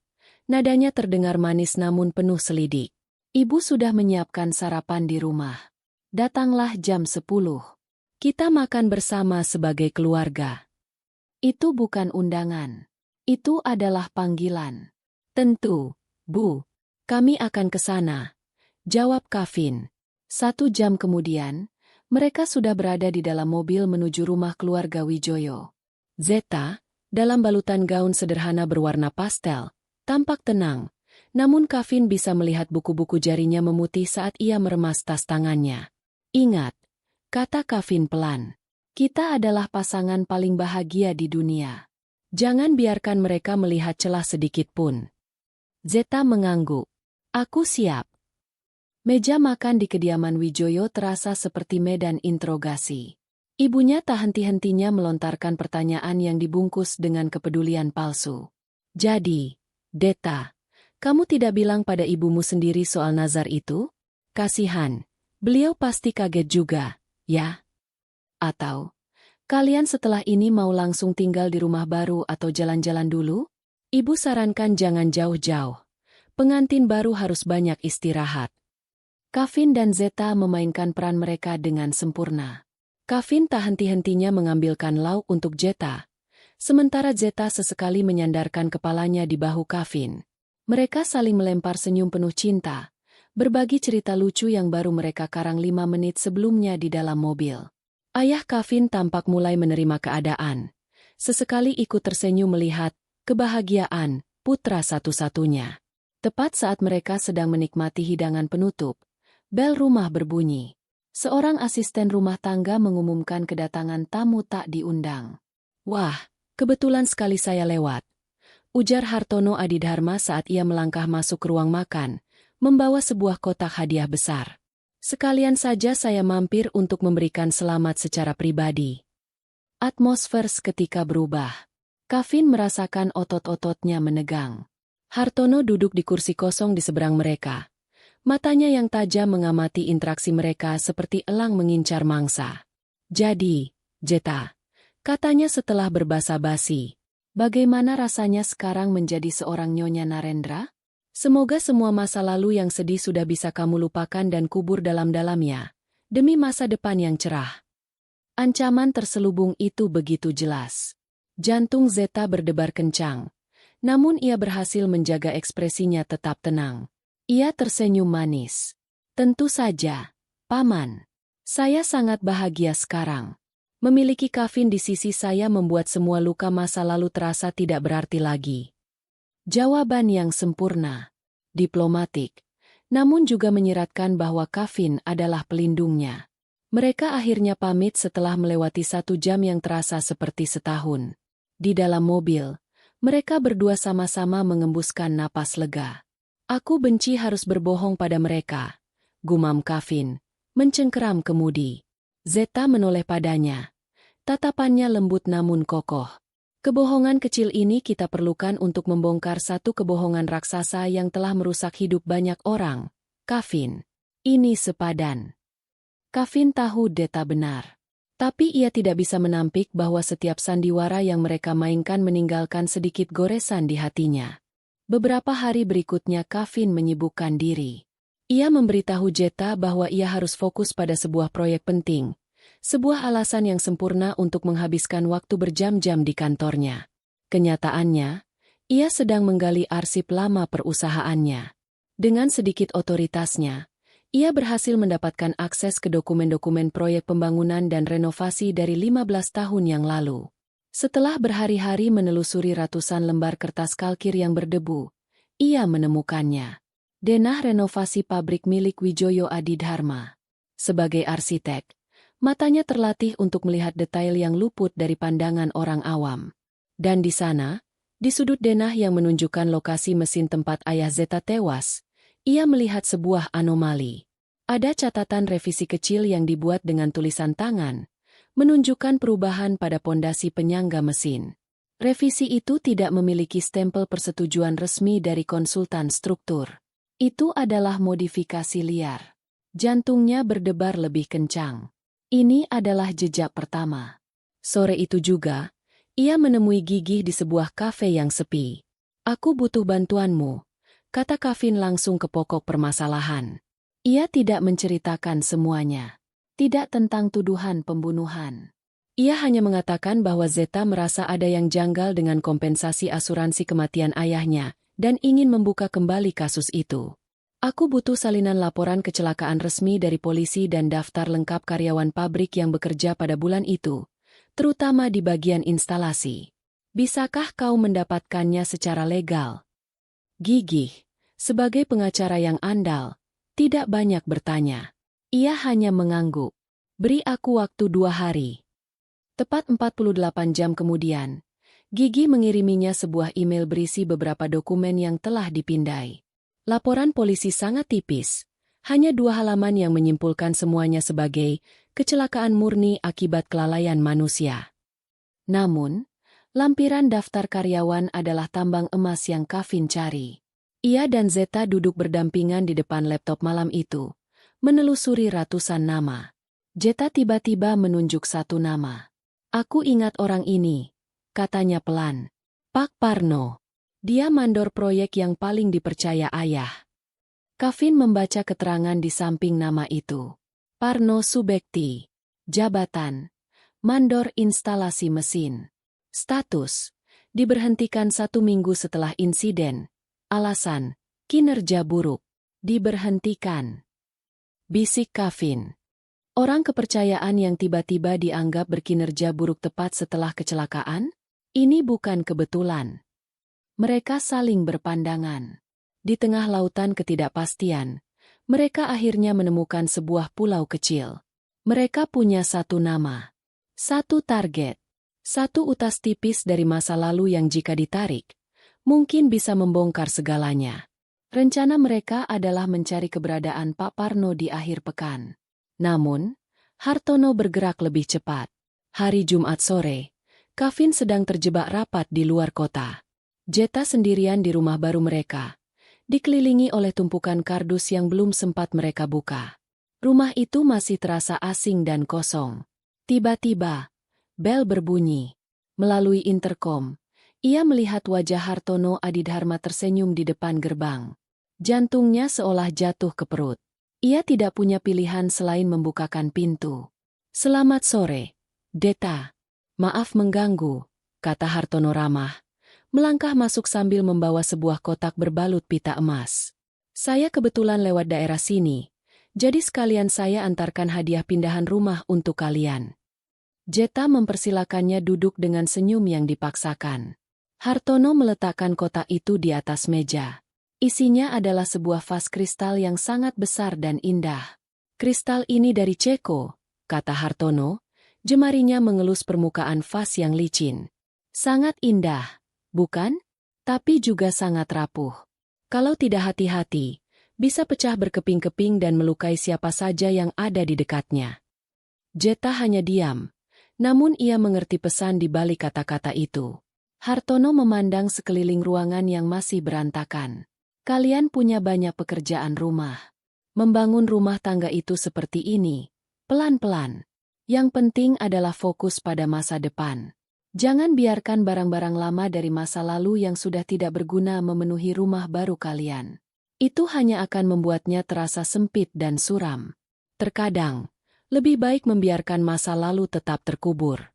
Nadanya terdengar manis namun penuh selidik. "Ibu sudah menyiapkan sarapan di rumah. Datanglah jam 10. Kita makan bersama sebagai keluarga." "Itu bukan undangan. Itu adalah panggilan." "Tentu, Bu. Kami akan ke sana," jawab Kevin. 1 jam kemudian, mereka sudah berada di dalam mobil menuju rumah keluarga Wijoyo. Zeta, dalam balutan gaun sederhana berwarna pastel, tampak tenang, namun Kevin bisa melihat buku-buku jarinya memutih saat ia meremas tas tangannya. "Ingat," kata Kevin pelan, "kita adalah pasangan paling bahagia di dunia. Jangan biarkan mereka melihat celah sedikit pun." Zeta mengangguk. "Aku siap." Meja makan di kediaman Wijoyo terasa seperti medan interogasi. Ibunya tak henti-hentinya melontarkan pertanyaan yang dibungkus dengan kepedulian palsu. "Jadi, Deta, kamu tidak bilang pada ibumu sendiri soal nazar itu? Kasihan, beliau pasti kaget juga, ya? Atau, kalian setelah ini mau langsung tinggal di rumah baru atau jalan-jalan dulu? Ibu sarankan jangan jauh-jauh. Pengantin baru harus banyak istirahat." Kevin dan Zeta memainkan peran mereka dengan sempurna. Kevin tak henti-hentinya mengambilkan lauk untuk Zeta, sementara Zeta sesekali menyandarkan kepalanya di bahu Kevin. Mereka saling melempar senyum penuh cinta, berbagi cerita lucu yang baru mereka karang 5 menit sebelumnya di dalam mobil. Ayah Kevin tampak mulai menerima keadaan. Sesekali ikut tersenyum melihat kebahagiaan putra satu-satunya. Tepat saat mereka sedang menikmati hidangan penutup, bel rumah berbunyi. Seorang asisten rumah tangga mengumumkan kedatangan tamu tak diundang. "Wah, kebetulan sekali saya lewat," ujar Hartono Adidharma saat ia melangkah masuk ke ruang makan, membawa sebuah kotak hadiah besar. "Sekalian saja saya mampir untuk memberikan selamat secara pribadi." Atmosfer seketika berubah. Kevin merasakan otot-ototnya menegang. Hartono duduk di kursi kosong di seberang mereka, Matanya yang tajam mengamati interaksi mereka seperti elang mengincar mangsa. "Jadi, Zeta," katanya setelah berbasa-basi, "bagaimana rasanya sekarang menjadi seorang Nyonya Narendra? Semoga semua masa lalu yang sedih sudah bisa kamu lupakan dan kubur dalam-dalamnya, demi masa depan yang cerah." Ancaman terselubung itu begitu jelas. Jantung Zeta berdebar kencang, namun ia berhasil menjaga ekspresinya tetap tenang. Ia tersenyum manis. "Tentu saja, Paman. Saya sangat bahagia sekarang. Memiliki Kafin di sisi saya membuat semua luka masa lalu terasa tidak berarti lagi." Jawaban yang sempurna, diplomatik, namun juga menyiratkan bahwa Kafin adalah pelindungnya. Mereka akhirnya pamit setelah melewati 1 jam yang terasa seperti setahun. Di dalam mobil, mereka berdua sama-sama mengembuskan napas lega. "Aku benci harus berbohong pada mereka," gumam Kafin, mencengkeram kemudi. Zeta menoleh padanya. Tatapannya lembut namun kokoh. "Kebohongan kecil ini kita perlukan untuk membongkar satu kebohongan raksasa yang telah merusak hidup banyak orang, Kafin. Ini sepadan." Kafin tahu Zeta benar. Tapi ia tidak bisa menampik bahwa setiap sandiwara yang mereka mainkan meninggalkan sedikit goresan di hatinya. Beberapa hari berikutnya Kafin menyibukkan diri. Ia memberitahu Zeta bahwa ia harus fokus pada sebuah proyek penting, sebuah alasan yang sempurna untuk menghabiskan waktu berjam-jam di kantornya. Kenyataannya, ia sedang menggali arsip lama perusahaannya. Dengan sedikit otoritasnya, ia berhasil mendapatkan akses ke dokumen-dokumen proyek pembangunan dan renovasi dari 15 tahun yang lalu. Setelah berhari-hari menelusuri ratusan lembar kertas kalkir yang berdebu, ia menemukannya. Denah renovasi pabrik milik Wijoyo Adidharma. Sebagai arsitek, matanya terlatih untuk melihat detail yang luput dari pandangan orang awam. Dan di sana, di sudut denah yang menunjukkan lokasi mesin tempat ayah Zeta tewas, ia melihat sebuah anomali. Ada catatan revisi kecil yang dibuat dengan tulisan tangan, menunjukkan perubahan pada pondasi penyangga mesin. Revisi itu tidak memiliki stempel persetujuan resmi dari konsultan struktur. Itu adalah modifikasi liar. Jantungnya berdebar lebih kencang. Ini adalah jejak pertama. Sore itu juga, ia menemui Gigih di sebuah kafe yang sepi. "Aku butuh bantuanmu," kata Kafin langsung ke pokok permasalahan. Ia tidak menceritakan semuanya. Tidak tentang tuduhan pembunuhan. Ia hanya mengatakan bahwa Zeta merasa ada yang janggal dengan kompensasi asuransi kematian ayahnya, dan ingin membuka kembali kasus itu. "Aku butuh salinan laporan kecelakaan resmi dari polisi dan daftar lengkap karyawan pabrik yang bekerja pada bulan itu, terutama di bagian instalasi. Bisakah kau mendapatkannya secara legal?" Gigih, sebagai pengacara yang andal, tidak banyak bertanya. Ia hanya mengangguk. "Beri aku waktu 2 hari." Tepat 48 jam kemudian, Gigih mengiriminya sebuah email berisi beberapa dokumen yang telah dipindai. Laporan polisi sangat tipis, hanya 2 halaman yang menyimpulkan semuanya sebagai kecelakaan murni akibat kelalaian manusia. Namun, lampiran daftar karyawan adalah tambang emas yang Kafin cari. Ia dan Zeta duduk berdampingan di depan laptop malam itu, menelusuri ratusan nama. Zeta tiba-tiba menunjuk satu nama. "Aku ingat orang ini," katanya pelan. "Pak Parno. Dia mandor proyek yang paling dipercaya ayah." Kafin membaca keterangan di samping nama itu. Parno Subekti. Jabatan: mandor instalasi mesin. Status: diberhentikan 1 minggu setelah insiden. Alasan: kinerja buruk. Diberhentikan. Bisik Kafin. Orang kepercayaan yang tiba-tiba dianggap berkinerja buruk tepat setelah kecelakaan? Ini bukan kebetulan. Mereka saling berpandangan. Di tengah lautan ketidakpastian, mereka akhirnya menemukan sebuah pulau kecil. Mereka punya satu nama, satu target, satu utas tipis dari masa lalu yang jika ditarik, mungkin bisa membongkar segalanya. Rencana mereka adalah mencari keberadaan Pak Parno di akhir pekan. Namun, Hartono bergerak lebih cepat. Hari Jumat sore, Kafin sedang terjebak rapat di luar kota. Zeta sendirian di rumah baru mereka. dikelilingi oleh tumpukan kardus yang belum sempat mereka buka. Rumah itu masih terasa asing dan kosong. Tiba-tiba, bel berbunyi. Melalui interkom, ia melihat wajah Hartono Adidharma tersenyum di depan gerbang. Jantungnya seolah jatuh ke perut. Ia tidak punya pilihan selain membukakan pintu. "Selamat sore, Deta. Maaf mengganggu," kata Hartono ramah. Melangkah masuk sambil membawa sebuah kotak berbalut pita emas. "Saya kebetulan lewat daerah sini, jadi sekalian saya antarkan hadiah pindahan rumah untuk kalian." Jeta mempersilakannya duduk dengan senyum yang dipaksakan. Hartono meletakkan kotak itu di atas meja. Isinya adalah sebuah vas kristal yang sangat besar dan indah. "Kristal ini dari Ceko," kata Hartono, jemarinya mengelus permukaan vas yang licin. "Sangat indah, bukan? Tapi juga sangat rapuh. Kalau tidak hati-hati, bisa pecah berkeping-keping dan melukai siapa saja yang ada di dekatnya." Jeta hanya diam, namun ia mengerti pesan di balik kata-kata itu. Hartono memandang sekeliling ruangan yang masih berantakan. "Kalian punya banyak pekerjaan rumah. Membangun rumah tangga itu seperti ini, pelan-pelan. Yang penting adalah fokus pada masa depan. Jangan biarkan barang-barang lama dari masa lalu yang sudah tidak berguna memenuhi rumah baru kalian. Itu hanya akan membuatnya terasa sempit dan suram. Terkadang, lebih baik membiarkan masa lalu tetap terkubur."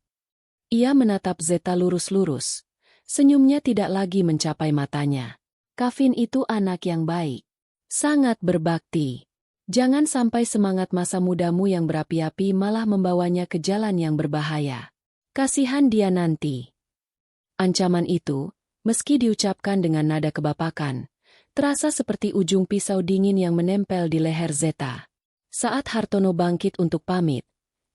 Ia menatap Zeta lurus-lurus. Senyumnya tidak lagi mencapai matanya. "Kavin itu anak yang baik. Sangat berbakti. Jangan sampai semangat masa mudamu yang berapi-api malah membawanya ke jalan yang berbahaya. Kasihan dia nanti." Ancaman itu, meski diucapkan dengan nada kebapakan, terasa seperti ujung pisau dingin yang menempel di leher Zeta. Saat Hartono bangkit untuk pamit,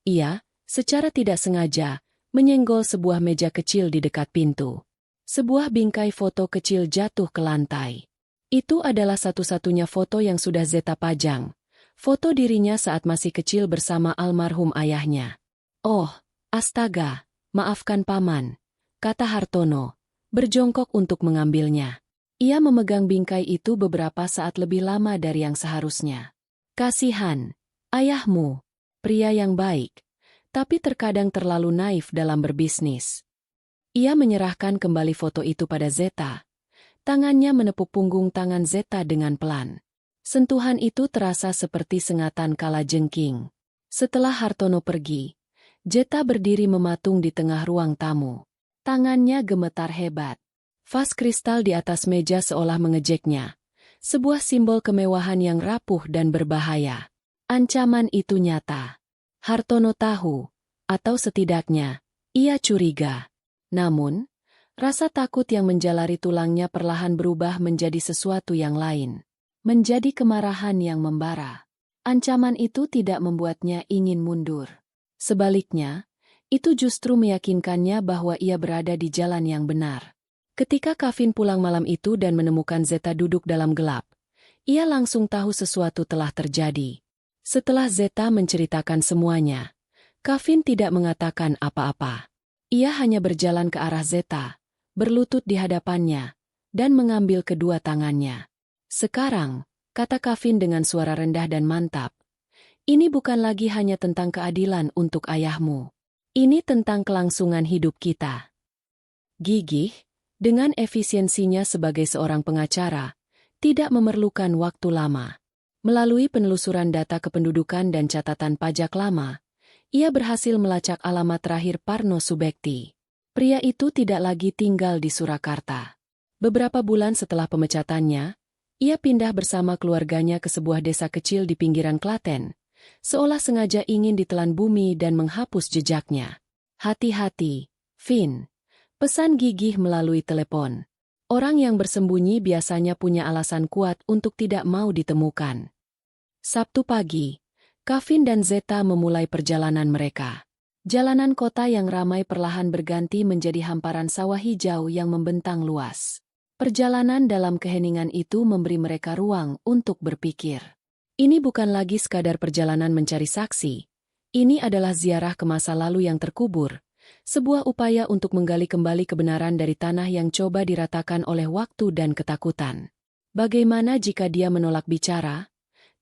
ia, secara tidak sengaja, menyenggol sebuah meja kecil di dekat pintu. Sebuah bingkai foto kecil jatuh ke lantai. Itu adalah satu-satunya foto yang sudah Zeta pajang. Foto dirinya saat masih kecil bersama almarhum ayahnya. "Oh, astaga, maafkan paman," kata Hartono, berjongkok untuk mengambilnya. Ia memegang bingkai itu beberapa saat lebih lama dari yang seharusnya. "Kasihan, ayahmu, pria yang baik, tapi terkadang terlalu naif dalam berbisnis." Ia menyerahkan kembali foto itu pada Zeta. Tangannya menepuk punggung tangan Zeta dengan pelan. Sentuhan itu terasa seperti sengatan kalajengking. Setelah Hartono pergi, Zeta berdiri mematung di tengah ruang tamu. Tangannya gemetar hebat. Vas kristal di atas meja seolah mengejeknya. Sebuah simbol kemewahan yang rapuh dan berbahaya. Ancaman itu nyata. Hartono tahu, atau setidaknya, ia curiga. Namun, rasa takut yang menjalari tulangnya perlahan berubah menjadi sesuatu yang lain. Menjadi kemarahan yang membara. Ancaman itu tidak membuatnya ingin mundur. Sebaliknya, itu justru meyakinkannya bahwa ia berada di jalan yang benar. Ketika Kavin pulang malam itu dan menemukan Zeta duduk dalam gelap, ia langsung tahu sesuatu telah terjadi. Setelah Zeta menceritakan semuanya, Kavin tidak mengatakan apa-apa. Ia hanya berjalan ke arah Zeta, berlutut di hadapannya, dan mengambil kedua tangannya. "Sekarang," kata Kavin dengan suara rendah dan mantap, "ini bukan lagi hanya tentang keadilan untuk ayahmu. Ini tentang kelangsungan hidup kita." Gigih, dengan efisiensinya sebagai seorang pengacara, tidak memerlukan waktu lama. Melalui penelusuran data kependudukan dan catatan pajak lama, ia berhasil melacak alamat terakhir Parno Subekti. Pria itu tidak lagi tinggal di Surakarta. Beberapa bulan setelah pemecatannya, ia pindah bersama keluarganya ke sebuah desa kecil di pinggiran Klaten, seolah sengaja ingin ditelan bumi dan menghapus jejaknya. "Hati-hati, Vin," pesan Gigih melalui telepon. Orang yang bersembunyi biasanya punya alasan kuat untuk tidak mau ditemukan. Sabtu pagi, Kavin dan Zeta memulai perjalanan mereka. Jalanan kota yang ramai perlahan berganti menjadi hamparan sawah hijau yang membentang luas. Perjalanan dalam keheningan itu memberi mereka ruang untuk berpikir. Ini bukan lagi sekadar perjalanan mencari saksi. Ini adalah ziarah ke masa lalu yang terkubur, sebuah upaya untuk menggali kembali kebenaran dari tanah yang coba diratakan oleh waktu dan ketakutan. Bagaimana jika dia menolak bicara?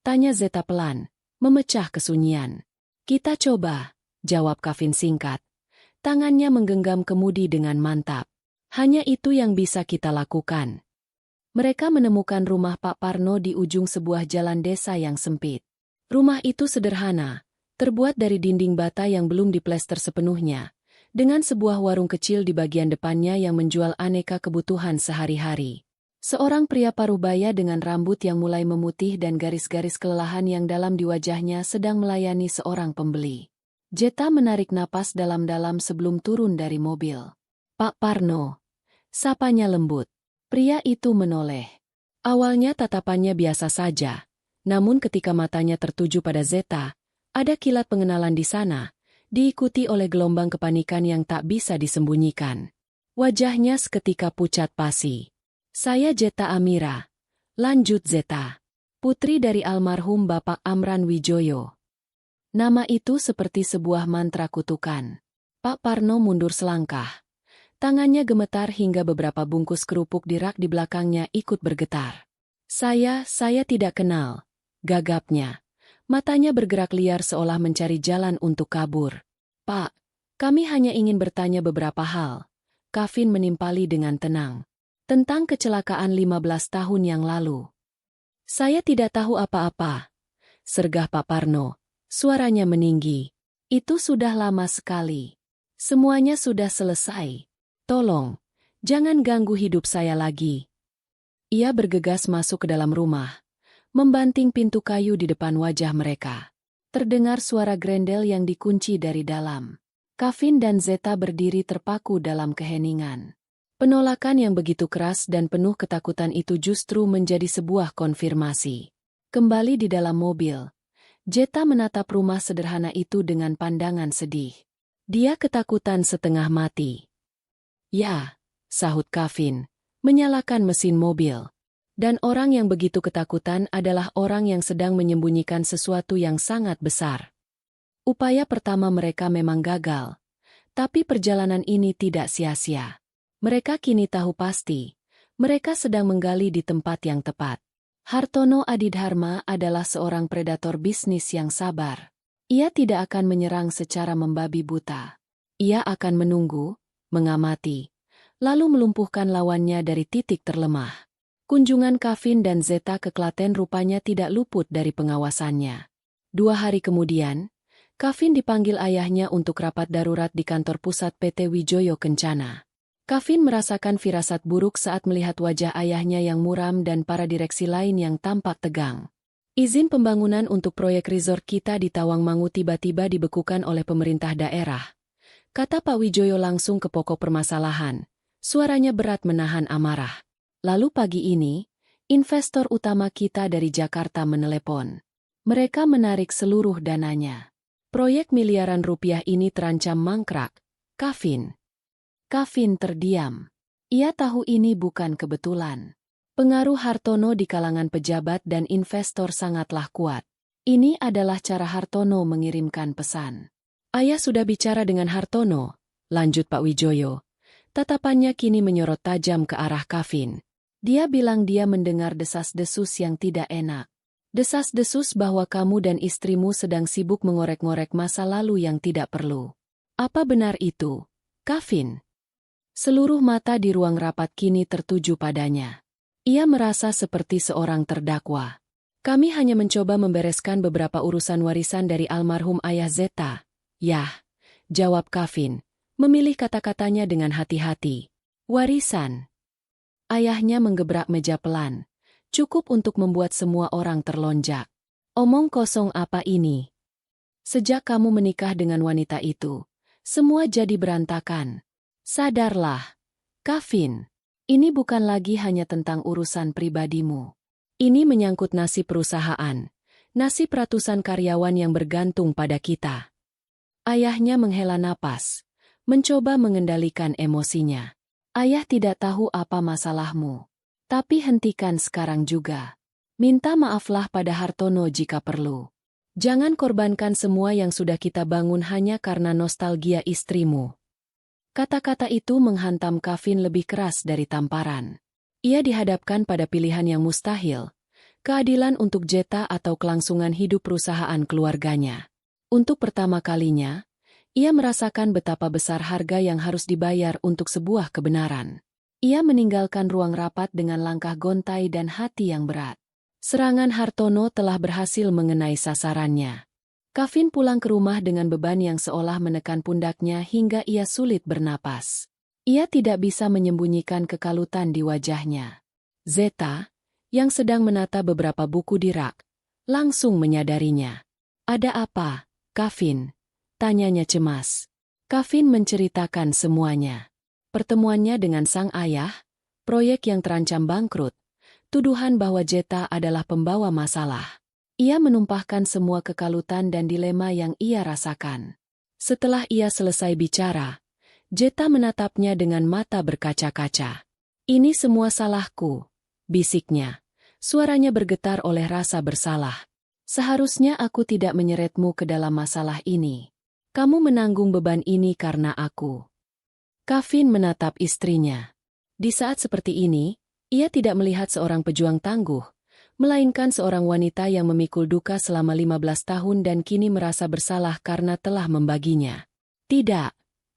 Tanya Zeta pelan, memecah kesunyian. Kita coba, jawab Kevin singkat. Tangannya menggenggam kemudi dengan mantap. Hanya itu yang bisa kita lakukan. Mereka menemukan rumah Pak Parno di ujung sebuah jalan desa yang sempit. Rumah itu sederhana, terbuat dari dinding bata yang belum diplester sepenuhnya, dengan sebuah warung kecil di bagian depannya yang menjual aneka kebutuhan sehari-hari. Seorang pria paruh baya dengan rambut yang mulai memutih dan garis-garis kelelahan yang dalam di wajahnya sedang melayani seorang pembeli. Zeta menarik napas dalam-dalam sebelum turun dari mobil. Pak Parno, sapanya lembut. Pria itu menoleh. Awalnya tatapannya biasa saja, namun ketika matanya tertuju pada Zeta, ada kilat pengenalan di sana, diikuti oleh gelombang kepanikan yang tak bisa disembunyikan. Wajahnya seketika pucat pasi. Saya Zeta Amira. Lanjut Zeta. Putri dari almarhum Bapak Amran Wijoyo. Nama itu seperti sebuah mantra kutukan. Pak Parno mundur selangkah. Tangannya gemetar hingga beberapa bungkus kerupuk di rak di belakangnya ikut bergetar. Saya tidak kenal. Gagapnya. Matanya bergerak liar seolah mencari jalan untuk kabur. Pak, kami hanya ingin bertanya beberapa hal. Kevin menimpali dengan tenang. Tentang kecelakaan 15 tahun yang lalu. Saya tidak tahu apa-apa. Sergah Pak Parno. Suaranya meninggi. Itu sudah lama sekali. Semuanya sudah selesai. Tolong, jangan ganggu hidup saya lagi. Ia bergegas masuk ke dalam rumah, membanting pintu kayu di depan wajah mereka. Terdengar suara grendel yang dikunci dari dalam. Kevin dan Zeta berdiri terpaku dalam keheningan. Penolakan yang begitu keras dan penuh ketakutan itu justru menjadi sebuah konfirmasi. Kembali di dalam mobil, Zeta menatap rumah sederhana itu dengan pandangan sedih. Dia ketakutan setengah mati. Ya, sahut Kevin, menyalakan mesin mobil. Dan orang yang begitu ketakutan adalah orang yang sedang menyembunyikan sesuatu yang sangat besar. Upaya pertama mereka memang gagal, tapi perjalanan ini tidak sia-sia. Mereka kini tahu pasti, mereka sedang menggali di tempat yang tepat. Hartono Adidharma adalah seorang predator bisnis yang sabar. Ia tidak akan menyerang secara membabi buta. Ia akan menunggu, mengamati, lalu melumpuhkan lawannya dari titik terlemah. Kunjungan Kevin dan Zeta ke Klaten rupanya tidak luput dari pengawasannya. 2 hari kemudian, Kevin dipanggil ayahnya untuk rapat darurat di kantor pusat PT Wijoyo Kencana. Kevin merasakan firasat buruk saat melihat wajah ayahnya yang muram dan para direksi lain yang tampak tegang. Izin pembangunan untuk proyek resort kita di Tawangmangu tiba-tiba dibekukan oleh pemerintah daerah. Kata Pak Wijoyo langsung ke pokok permasalahan. Suaranya berat menahan amarah. Lalu pagi ini, investor utama kita dari Jakarta menelepon. Mereka menarik seluruh dananya. Proyek miliaran rupiah ini terancam mangkrak. Kevin terdiam. Ia tahu ini bukan kebetulan. Pengaruh Hartono di kalangan pejabat dan investor sangatlah kuat. Ini adalah cara Hartono mengirimkan pesan. Ayah sudah bicara dengan Hartono, lanjut Pak Wijoyo. Tatapannya kini menyorot tajam ke arah Kevin. Dia bilang dia mendengar desas-desus yang tidak enak. Desas-desus bahwa kamu dan istrimu sedang sibuk mengorek-ngorek masa lalu yang tidak perlu. Apa benar itu, Kevin? Seluruh mata di ruang rapat kini tertuju padanya. Ia merasa seperti seorang terdakwa. Kami hanya mencoba membereskan beberapa urusan warisan dari almarhum ayah Zeta. Yah, jawab Kevin, memilih kata-katanya dengan hati-hati. Warisan. Ayahnya menggebrak meja pelan. Cukup untuk membuat semua orang terlonjak. Omong kosong apa ini? Sejak kamu menikah dengan wanita itu, semua jadi berantakan. Sadarlah, Kevin. Ini bukan lagi hanya tentang urusan pribadimu. Ini menyangkut nasib perusahaan, nasib ratusan karyawan yang bergantung pada kita. Ayahnya menghela napas, mencoba mengendalikan emosinya. Ayah tidak tahu apa masalahmu. Tapi hentikan sekarang juga. Minta maaflah pada Hartono jika perlu. Jangan korbankan semua yang sudah kita bangun hanya karena nostalgia istrimu. Kata-kata itu menghantam Kevin lebih keras dari tamparan. Ia dihadapkan pada pilihan yang mustahil, keadilan untuk Zeta atau kelangsungan hidup perusahaan keluarganya. Untuk pertama kalinya, ia merasakan betapa besar harga yang harus dibayar untuk sebuah kebenaran. Ia meninggalkan ruang rapat dengan langkah gontai dan hati yang berat. Serangan Hartono telah berhasil mengenai sasarannya. Kevin pulang ke rumah dengan beban yang seolah menekan pundaknya hingga ia sulit bernapas. Ia tidak bisa menyembunyikan kekalutan di wajahnya. Zeta, yang sedang menata beberapa buku di rak, langsung menyadarinya. "Ada apa, Kevin?" tanyanya cemas. Kevin menceritakan semuanya. Pertemuannya dengan sang ayah, proyek yang terancam bangkrut, tuduhan bahwa Zeta adalah pembawa masalah. Ia menumpahkan semua kekalutan dan dilema yang ia rasakan. Setelah ia selesai bicara, Zeta menatapnya dengan mata berkaca-kaca. "Ini semua salahku," bisiknya. Suaranya bergetar oleh rasa bersalah. "Seharusnya aku tidak menyeretmu ke dalam masalah ini. Kamu menanggung beban ini karena aku." Kevin menatap istrinya. Di saat seperti ini, ia tidak melihat seorang pejuang tangguh, melainkan seorang wanita yang memikul duka selama 15 tahun dan kini merasa bersalah karena telah membaginya. "Tidak,"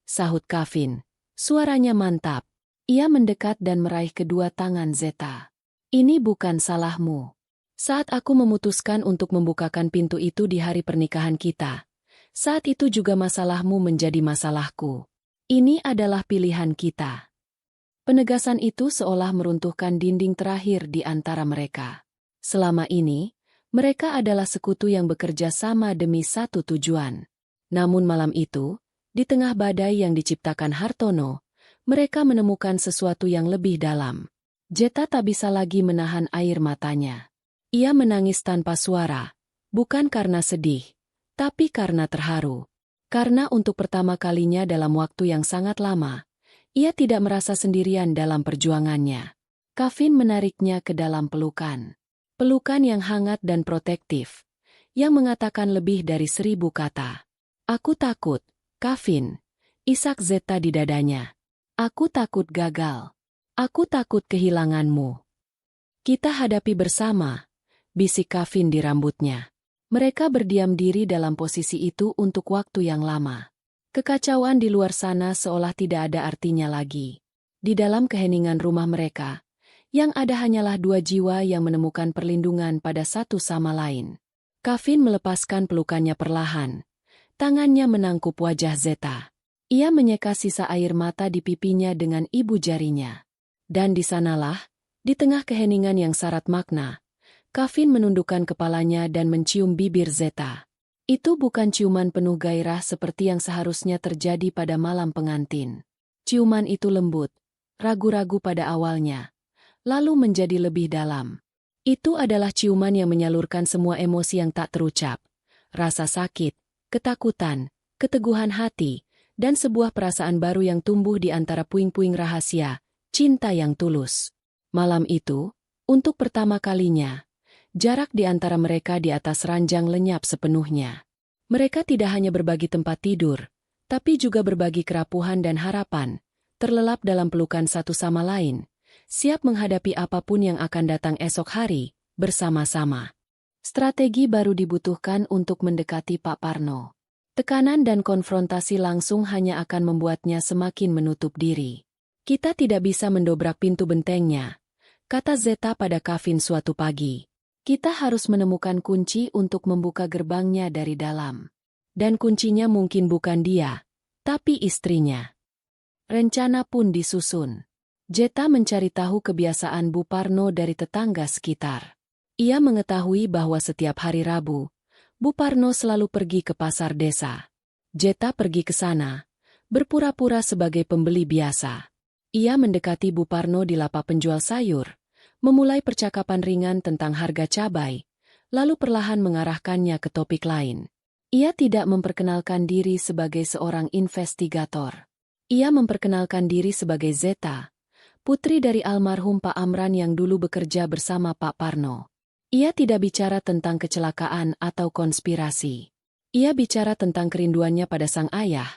sahut Kevin. Suaranya mantap. Ia mendekat dan meraih kedua tangan Zeta. "Ini bukan salahmu. Saat aku memutuskan untuk membukakan pintu itu di hari pernikahan kita, saat itu juga masalahmu menjadi masalahku. Ini adalah pilihan kita." Penegasan itu seolah meruntuhkan dinding terakhir di antara mereka. Selama ini, mereka adalah sekutu yang bekerja sama demi satu tujuan. Namun malam itu, di tengah badai yang diciptakan Hartono, mereka menemukan sesuatu yang lebih dalam. Zeta tak bisa lagi menahan air matanya. Ia menangis tanpa suara, bukan karena sedih, tapi karena terharu. Karena untuk pertama kalinya dalam waktu yang sangat lama, ia tidak merasa sendirian dalam perjuangannya. Kevin menariknya ke dalam pelukan. Pelukan yang hangat dan protektif, yang mengatakan lebih dari 1000 kata. "Aku takut, Kevin," isak Zeta di dadanya. "Aku takut gagal. Aku takut kehilanganmu. Kita hadapi bersama," bisik Kevin di rambutnya. Mereka berdiam diri dalam posisi itu untuk waktu yang lama. Kekacauan di luar sana seolah tidak ada artinya lagi. Di dalam keheningan rumah mereka, yang ada hanyalah dua jiwa yang menemukan perlindungan pada satu sama lain. Kevin melepaskan pelukannya perlahan. Tangannya menangkup wajah Zeta. Ia menyeka sisa air mata di pipinya dengan ibu jarinya. Dan di sanalah, di tengah keheningan yang syarat makna, Kevin menundukkan kepalanya dan mencium bibir Zeta. Itu bukan ciuman penuh gairah seperti yang seharusnya terjadi pada malam pengantin. Ciuman itu lembut, ragu-ragu pada awalnya, lalu menjadi lebih dalam. Itu adalah ciuman yang menyalurkan semua emosi yang tak terucap. Rasa sakit, ketakutan, keteguhan hati, dan sebuah perasaan baru yang tumbuh di antara puing-puing rahasia, cinta yang tulus. Malam itu, untuk pertama kalinya, jarak di antara mereka di atas ranjang lenyap sepenuhnya. Mereka tidak hanya berbagi tempat tidur, tapi juga berbagi kerapuhan dan harapan, terlelap dalam pelukan satu sama lain, siap menghadapi apapun yang akan datang esok hari, bersama-sama. Strategi baru dibutuhkan untuk mendekati Pak Parno. Tekanan dan konfrontasi langsung hanya akan membuatnya semakin menutup diri. "Kita tidak bisa mendobrak pintu bentengnya," kata Zeta pada Kevin suatu pagi. "Kita harus menemukan kunci untuk membuka gerbangnya dari dalam. Dan kuncinya mungkin bukan dia, tapi istrinya." Rencana pun disusun. Zeta mencari tahu kebiasaan Bu Parno dari tetangga sekitar. Ia mengetahui bahwa setiap hari Rabu, Bu Parno selalu pergi ke pasar desa. Zeta pergi ke sana, berpura-pura sebagai pembeli biasa. Ia mendekati Bu Parno di lapak penjual sayur, memulai percakapan ringan tentang harga cabai, lalu perlahan mengarahkannya ke topik lain. Ia tidak memperkenalkan diri sebagai seorang investigator. Ia memperkenalkan diri sebagai Zeta, putri dari almarhum Pak Amran yang dulu bekerja bersama Pak Parno. Ia tidak bicara tentang kecelakaan atau konspirasi. Ia bicara tentang kerinduannya pada sang ayah,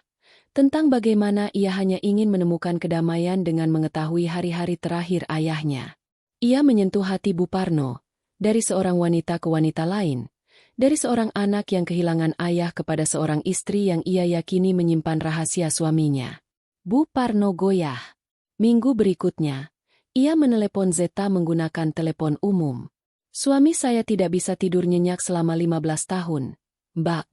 Tentang bagaimana ia hanya ingin menemukan kedamaian dengan mengetahui hari-hari terakhir ayahnya. Ia menyentuh hati Bu Parno, dari seorang wanita ke wanita lain, dari seorang anak yang kehilangan ayah kepada seorang istri yang ia yakini menyimpan rahasia suaminya. Bu Parno goyah. Minggu berikutnya, ia menelepon Zeta menggunakan telepon umum. "Suami saya tidak bisa tidur nyenyak selama 15 tahun, Mbak,"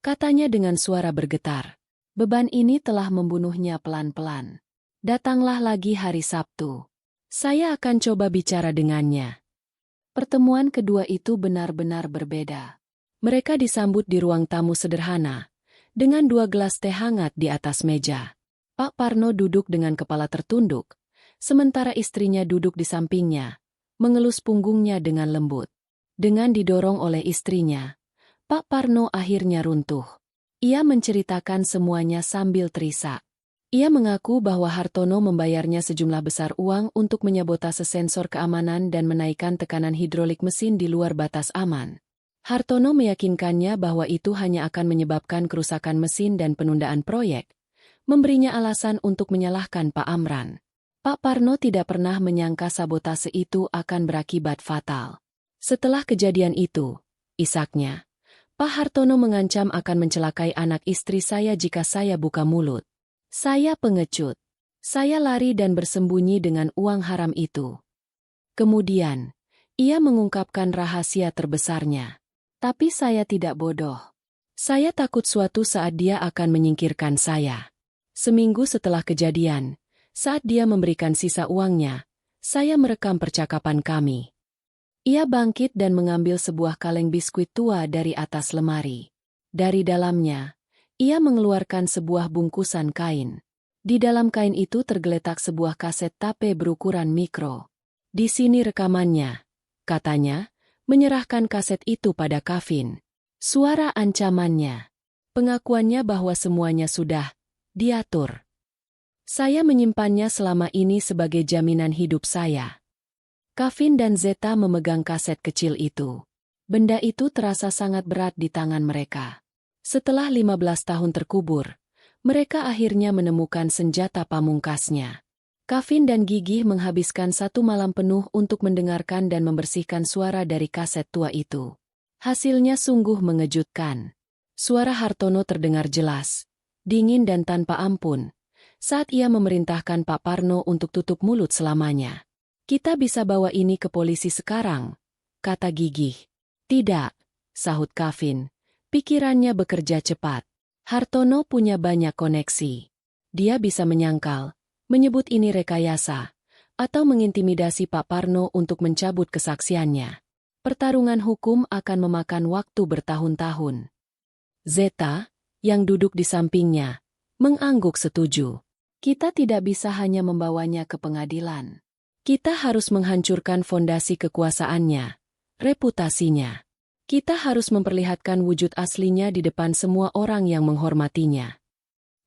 katanya dengan suara bergetar. "Beban ini telah membunuhnya pelan-pelan. Datanglah lagi hari Sabtu. Saya akan coba bicara dengannya." Pertemuan kedua itu benar-benar berbeda. Mereka disambut di ruang tamu sederhana, dengan 2 gelas teh hangat di atas meja. Pak Parno duduk dengan kepala tertunduk, sementara istrinya duduk di sampingnya, mengelus punggungnya dengan lembut. Dengan didorong oleh istrinya, Pak Parno akhirnya runtuh. Ia menceritakan semuanya sambil terisak. Ia mengaku bahwa Hartono membayarnya sejumlah besar uang untuk menyabotase sensor keamanan dan menaikkan tekanan hidrolik mesin di luar batas aman. Hartono meyakinkannya bahwa itu hanya akan menyebabkan kerusakan mesin dan penundaan proyek, memberinya alasan untuk menyalahkan Pak Amran. Pak Parno tidak pernah menyangka sabotase itu akan berakibat fatal. Setelah kejadian itu, isaknya, "Pak Hartono mengancam akan mencelakai anak istri saya jika saya buka mulut. Saya pengecut. Saya lari dan bersembunyi dengan uang haram itu." Kemudian, ia mengungkapkan rahasia terbesarnya. "Tapi saya tidak bodoh. Saya takut suatu saat dia akan menyingkirkan saya." Seminggu setelah kejadian, saat dia memberikan sisa uangnya, saya merekam percakapan kami. Ia bangkit dan mengambil sebuah kaleng biskuit tua dari atas lemari. Dari dalamnya, ia mengeluarkan sebuah bungkusan kain. Di dalam kain itu tergeletak sebuah kaset tape berukuran mikro. "Di sini rekamannya," katanya, menyerahkan kaset itu pada Kavin. Suara ancamannya. Pengakuannya bahwa semuanya sudah diatur. "Saya menyimpannya selama ini sebagai jaminan hidup saya." Kavin dan Zeta memegang kaset kecil itu. Benda itu terasa sangat berat di tangan mereka. Setelah 15 tahun terkubur, mereka akhirnya menemukan senjata pamungkasnya. Kavin dan Gigih menghabiskan 1 malam penuh untuk mendengarkan dan membersihkan suara dari kaset tua itu. Hasilnya sungguh mengejutkan. Suara Hartono terdengar jelas, dingin dan tanpa ampun, saat ia memerintahkan Pak Parno untuk tutup mulut selamanya. "Kita bisa bawa ini ke polisi sekarang," kata Gigih. "Tidak," sahut Kavin. Pikirannya bekerja cepat. Hartono punya banyak koneksi. Dia bisa menyangkal, menyebut ini rekayasa, atau mengintimidasi Pak Parno untuk mencabut kesaksiannya. Pertarungan hukum akan memakan waktu bertahun-tahun. Zeta, yang duduk di sampingnya, mengangguk setuju. "Kita tidak bisa hanya membawanya ke pengadilan. Kita harus menghancurkan fondasi kekuasaannya, reputasinya. Kita harus memperlihatkan wujud aslinya di depan semua orang yang menghormatinya."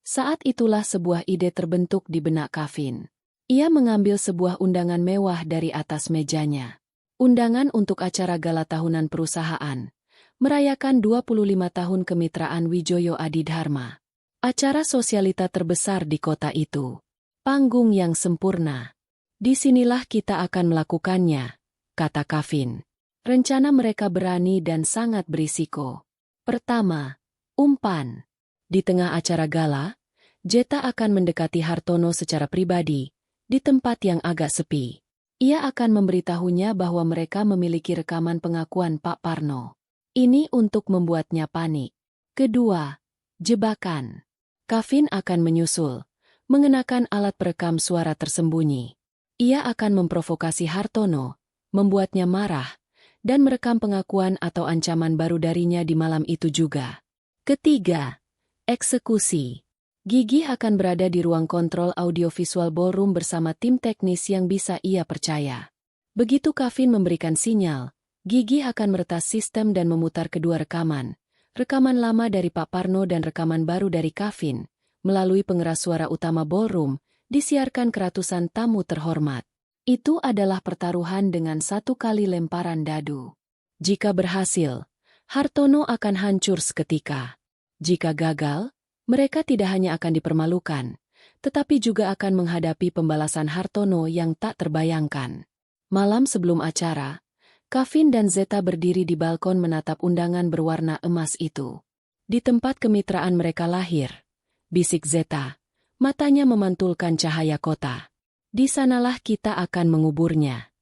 Saat itulah sebuah ide terbentuk di benak Kavin. Ia mengambil sebuah undangan mewah dari atas mejanya. Undangan untuk acara gala tahunan perusahaan, merayakan 25 tahun kemitraan Wijoyo Adidharma. Acara sosialita terbesar di kota itu. Panggung yang sempurna. "Disinilah kita akan melakukannya," kata Kavin. Rencana mereka berani dan sangat berisiko. Pertama, umpan. Di tengah acara gala, Zeta akan mendekati Hartono secara pribadi, di tempat yang agak sepi. Ia akan memberitahunya bahwa mereka memiliki rekaman pengakuan Pak Parno. Ini untuk membuatnya panik. Kedua, jebakan. Kavin akan menyusul, mengenakan alat perekam suara tersembunyi. Ia akan memprovokasi Hartono, membuatnya marah, dan merekam pengakuan atau ancaman baru darinya di malam itu juga. Ketiga, eksekusi. Gigih akan berada di ruang kontrol audiovisual ballroom bersama tim teknis yang bisa ia percaya. Begitu Kavin memberikan sinyal, Gigih akan meretas sistem dan memutar kedua rekaman. Rekaman lama dari Pak Parno dan rekaman baru dari Kavin, melalui pengeras suara utama ballroom, disiarkan ke ratusan tamu terhormat. Itu adalah pertaruhan dengan 1 kali lemparan dadu. Jika berhasil, Hartono akan hancur seketika. Jika gagal, Mereka tidak hanya akan dipermalukan, tetapi juga akan menghadapi pembalasan Hartono yang tak terbayangkan. Malam sebelum acara, Kevin dan Zeta berdiri di balkon menatap undangan berwarna emas itu. Di tempat kemitraan mereka lahir, bisik Zeta, matanya memantulkan cahaya kota. Di sanalah kita akan menguburnya.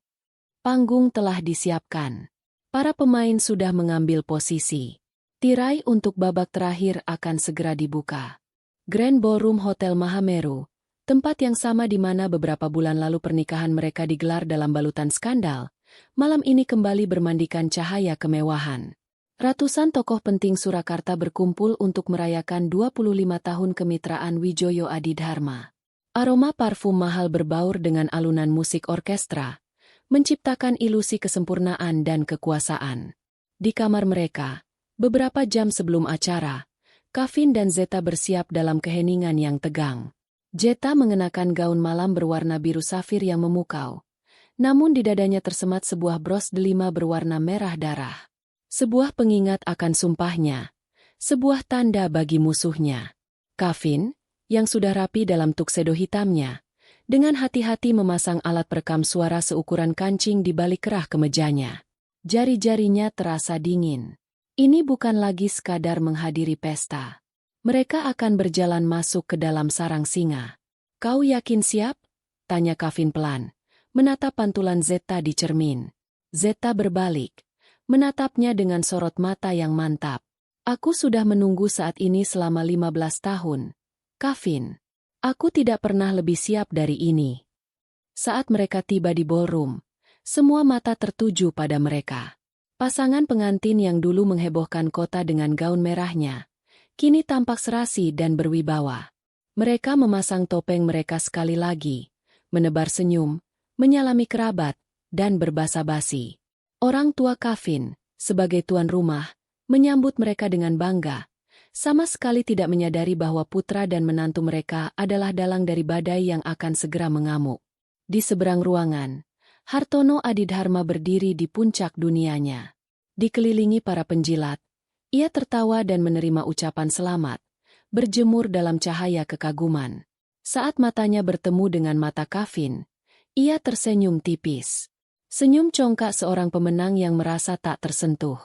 Panggung telah disiapkan. Para pemain sudah mengambil posisi. Tirai untuk babak terakhir akan segera dibuka. Grand Ballroom Hotel Mahameru, tempat yang sama di mana beberapa bulan lalu pernikahan mereka digelar dalam balutan skandal, malam ini kembali bermandikan cahaya kemewahan. Ratusan tokoh penting Surakarta berkumpul untuk merayakan 25 tahun kemitraan Wijoyo Adidharma. Aroma parfum mahal berbaur dengan alunan musik orkestra, menciptakan ilusi kesempurnaan dan kekuasaan. Di kamar mereka, beberapa jam sebelum acara, Kevin dan Zeta bersiap dalam keheningan yang tegang. Zeta mengenakan gaun malam berwarna biru safir yang memukau. Namun di dadanya tersemat sebuah bros delima berwarna merah darah. Sebuah pengingat akan sumpahnya. Sebuah tanda bagi musuhnya. Kevin, yang sudah rapi dalam tuxedo hitamnya, dengan hati-hati memasang alat perekam suara seukuran kancing di balik kerah kemejanya. Jari-jarinya terasa dingin. Ini bukan lagi sekadar menghadiri pesta. Mereka akan berjalan masuk ke dalam sarang singa. Kau yakin siap? Tanya Kevin pelan, menatap pantulan Zeta di cermin. Zeta berbalik, menatapnya dengan sorot mata yang mantap. Aku sudah menunggu saat ini selama 15 tahun. Kevin, aku tidak pernah lebih siap dari ini. Saat mereka tiba di ballroom, semua mata tertuju pada mereka. Pasangan pengantin yang dulu menghebohkan kota dengan gaun merahnya, kini tampak serasi dan berwibawa. Mereka memasang topeng mereka sekali lagi, menebar senyum, menyalami kerabat, dan berbasa-basi. Orang tua Kevin, sebagai tuan rumah, menyambut mereka dengan bangga, sama sekali tidak menyadari bahwa putra dan menantu mereka adalah dalang dari badai yang akan segera mengamuk. Di seberang ruangan, Hartono Adidharma berdiri di puncak dunianya. Dikelilingi para penjilat, ia tertawa dan menerima ucapan selamat, berjemur dalam cahaya kekaguman. Saat matanya bertemu dengan mata Kevin, ia tersenyum tipis. Senyum congkak seorang pemenang yang merasa tak tersentuh.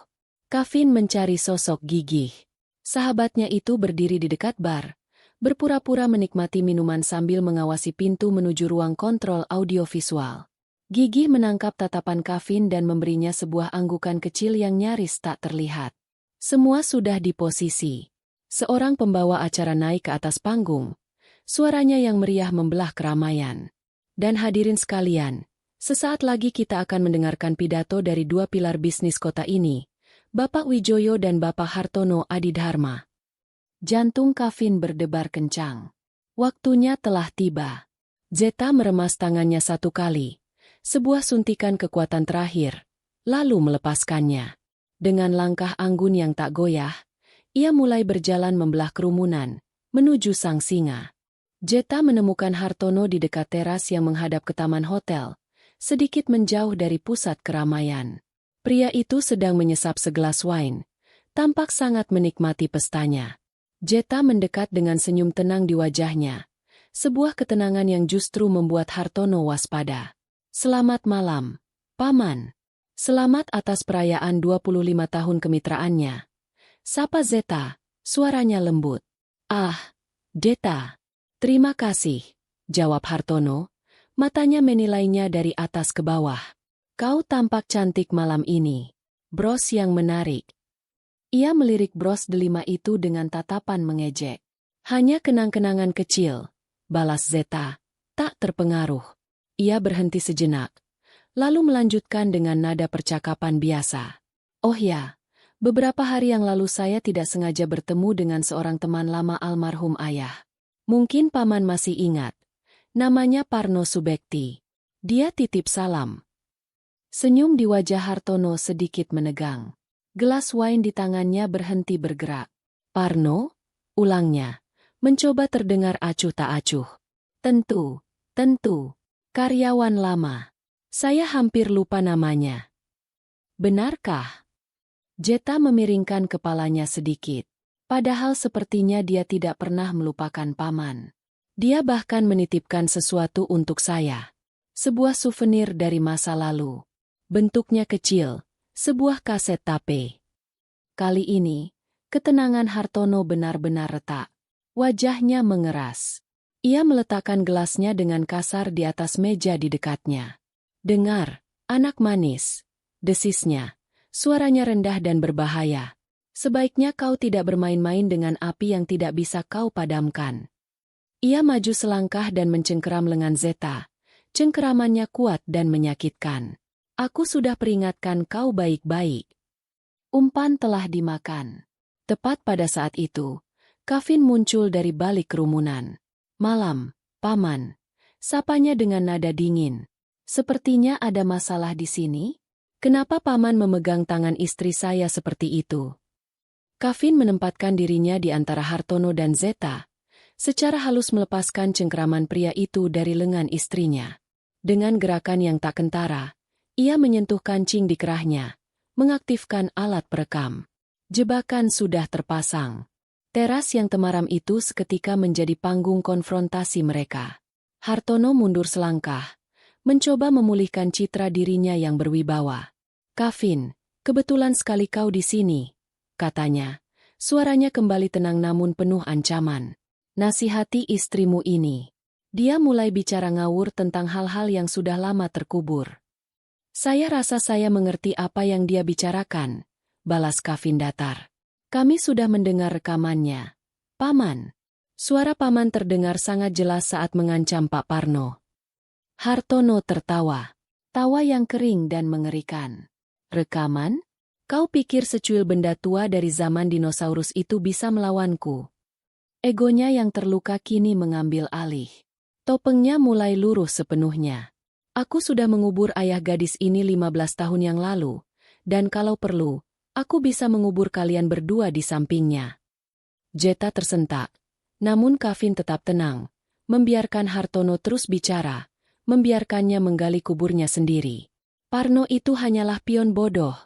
Kevin mencari sosok gigih. Sahabatnya itu berdiri di dekat bar, berpura-pura menikmati minuman sambil mengawasi pintu menuju ruang kontrol audiovisual. Gigih menangkap tatapan Kevin dan memberinya sebuah anggukan kecil yang nyaris tak terlihat. Semua sudah di posisi. Seorang pembawa acara naik ke atas panggung. Suaranya yang meriah membelah keramaian. Dan hadirin sekalian, sesaat lagi kita akan mendengarkan pidato dari dua pilar bisnis kota ini, Bapak Wijoyo dan Bapak Hartono Adidharma. Jantung Kevin berdebar kencang. Waktunya telah tiba. Zeta meremas tangannya satu kali. Sebuah suntikan kekuatan terakhir, lalu melepaskannya. Dengan langkah anggun yang tak goyah, ia mulai berjalan membelah kerumunan, menuju sang singa. Zeta menemukan Hartono di dekat teras yang menghadap ke taman hotel, sedikit menjauh dari pusat keramaian. Pria itu sedang menyesap segelas wine, tampak sangat menikmati pestanya. Zeta mendekat dengan senyum tenang di wajahnya, sebuah ketenangan yang justru membuat Hartono waspada. Selamat malam, Paman. Selamat atas perayaan 25 tahun kemitraannya. Sapa Zeta, suaranya lembut. Ah, Zeta. Terima kasih, jawab Hartono, matanya menilainya dari atas ke bawah. Kau tampak cantik malam ini. Bros yang menarik. Ia melirik bros delima itu dengan tatapan mengejek. Hanya kenang-kenangan kecil, balas Zeta, tak terpengaruh. Ia berhenti sejenak, lalu melanjutkan dengan nada percakapan biasa. Oh ya, beberapa hari yang lalu saya tidak sengaja bertemu dengan seorang teman lama almarhum ayah. Mungkin Paman masih ingat. Namanya Parno Subekti. Dia titip salam. Senyum di wajah Hartono sedikit menegang. Gelas wine di tangannya berhenti bergerak. Parno? Ulangnya, mencoba terdengar acuh tak acuh. Tentu. Karyawan lama. Saya hampir lupa namanya. Benarkah? Zeta memiringkan kepalanya sedikit. Padahal sepertinya dia tidak pernah melupakan paman. Dia bahkan menitipkan sesuatu untuk saya. Sebuah souvenir dari masa lalu. Bentuknya kecil, sebuah kaset tape. Kali ini, ketenangan Hartono benar-benar retak. Wajahnya mengeras. Ia meletakkan gelasnya dengan kasar di atas meja di dekatnya. "Dengar, anak manis," desisnya. Suaranya rendah dan berbahaya. "Sebaiknya kau tidak bermain-main dengan api yang tidak bisa kau padamkan." Ia maju selangkah dan mencengkeram lengan Zeta. Cengkeramannya kuat dan menyakitkan. "Aku sudah peringatkan kau baik-baik. Umpan telah dimakan." Tepat pada saat itu, Kevin muncul dari balik kerumunan. "Malam, Paman," sapanya dengan nada dingin. "Sepertinya ada masalah di sini? Kenapa Paman memegang tangan istri saya seperti itu?" Kevin menempatkan dirinya di antara Hartono dan Zeta, secara halus melepaskan cengkeraman pria itu dari lengan istrinya. Dengan gerakan yang tak kentara, ia menyentuh kancing di kerahnya, mengaktifkan alat perekam. Jebakan sudah terpasang. Teras yang temaram itu seketika menjadi panggung konfrontasi mereka. Hartono mundur selangkah, mencoba memulihkan citra dirinya yang berwibawa. "Kevin, kebetulan sekali kau di sini," katanya. Suaranya kembali tenang namun penuh ancaman. "Nasihati istrimu ini." Dia mulai bicara ngawur tentang hal-hal yang sudah lama terkubur. "Saya rasa saya mengerti apa yang dia bicarakan," balas Kevin datar. "Kami sudah mendengar rekamannya, Paman." Suara Paman terdengar sangat jelas saat mengancam Pak Parno. Hartono tertawa. Tawa yang kering dan mengerikan. "Rekaman? Kau pikir secuil benda tua dari zaman dinosaurus itu bisa melawanku?" Egonya yang terluka kini mengambil alih. Topengnya mulai luruh sepenuhnya. "Aku sudah mengubur ayah gadis ini 15 tahun yang lalu, dan kalau perlu, aku bisa mengubur kalian berdua di sampingnya." Zeta tersentak. Namun Kevin tetap tenang, membiarkan Hartono terus bicara, membiarkannya menggali kuburnya sendiri. "Parno itu hanyalah pion bodoh,"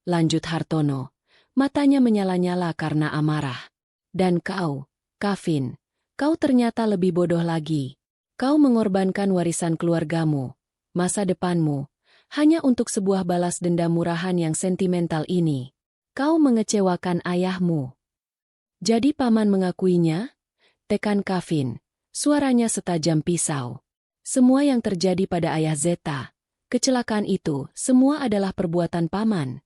lanjut Hartono. Matanya menyala-nyala karena amarah. "Dan kau, Kevin, kau ternyata lebih bodoh lagi. Kau mengorbankan warisan keluargamu, masa depanmu, hanya untuk sebuah balas dendam murahan yang sentimental ini. Kau mengecewakan ayahmu." "Jadi Paman mengakuinya?" tekan Kevin, suaranya setajam pisau. "Semua yang terjadi pada ayah Zeta, kecelakaan itu, semua adalah perbuatan Paman."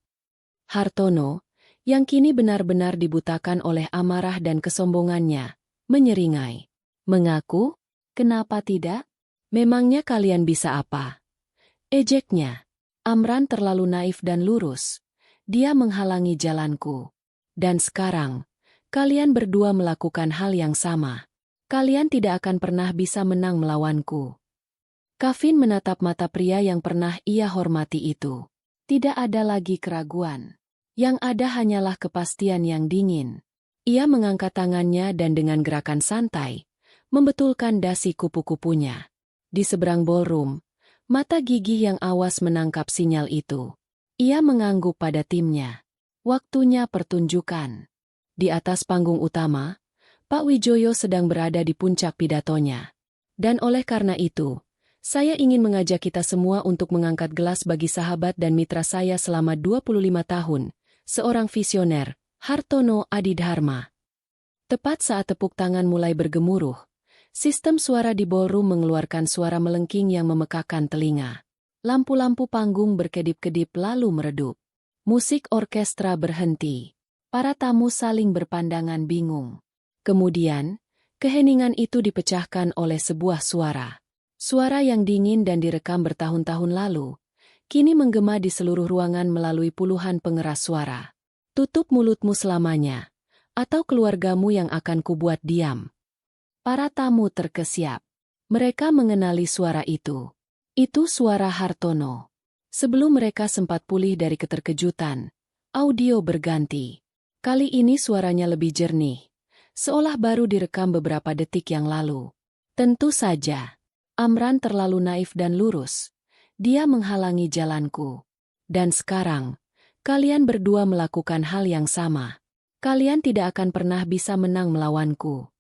Hartono, yang kini benar-benar dibutakan oleh amarah dan kesombongannya, menyeringai. "Mengaku? Kenapa tidak? Memangnya kalian bisa apa?" ejeknya. "Amran terlalu naif dan lurus. Dia menghalangi jalanku. Dan sekarang, kalian berdua melakukan hal yang sama. Kalian tidak akan pernah bisa menang melawanku." Kevin menatap mata pria yang pernah ia hormati itu. Tidak ada lagi keraguan. Yang ada hanyalah kepastian yang dingin. Ia mengangkat tangannya dan dengan gerakan santai, membetulkan dasi kupu-kupunya. Di seberang ballroom, mata gigih yang awas menangkap sinyal itu. Ia mengangguk pada timnya. Waktunya pertunjukan. Di atas panggung utama, Pak Wijoyo sedang berada di puncak pidatonya. "Dan oleh karena itu, saya ingin mengajak kita semua untuk mengangkat gelas bagi sahabat dan mitra saya selama 25 tahun, seorang visioner, Hartono Adidharma." Tepat saat tepuk tangan mulai bergemuruh, sistem suara di ballroom mengeluarkan suara melengking yang memekakan telinga. Lampu-lampu panggung berkedip-kedip lalu meredup. Musik orkestra berhenti. Para tamu saling berpandangan bingung. Kemudian, keheningan itu dipecahkan oleh sebuah suara. Suara yang dingin dan direkam bertahun-tahun lalu, kini menggema di seluruh ruangan melalui puluhan pengeras suara. "Tutup mulutmu selamanya, atau keluargamu yang akan kubuat diam." Para tamu terkesiap. Mereka mengenali suara itu. Itu suara Hartono. Sebelum mereka sempat pulih dari keterkejutan, audio berganti. Kali ini suaranya lebih jernih, seolah baru direkam beberapa detik yang lalu. "Tentu saja. Amran terlalu naif dan lurus. Dia menghalangi jalanku. Dan sekarang, kalian berdua melakukan hal yang sama. Kalian tidak akan pernah bisa menang melawanku.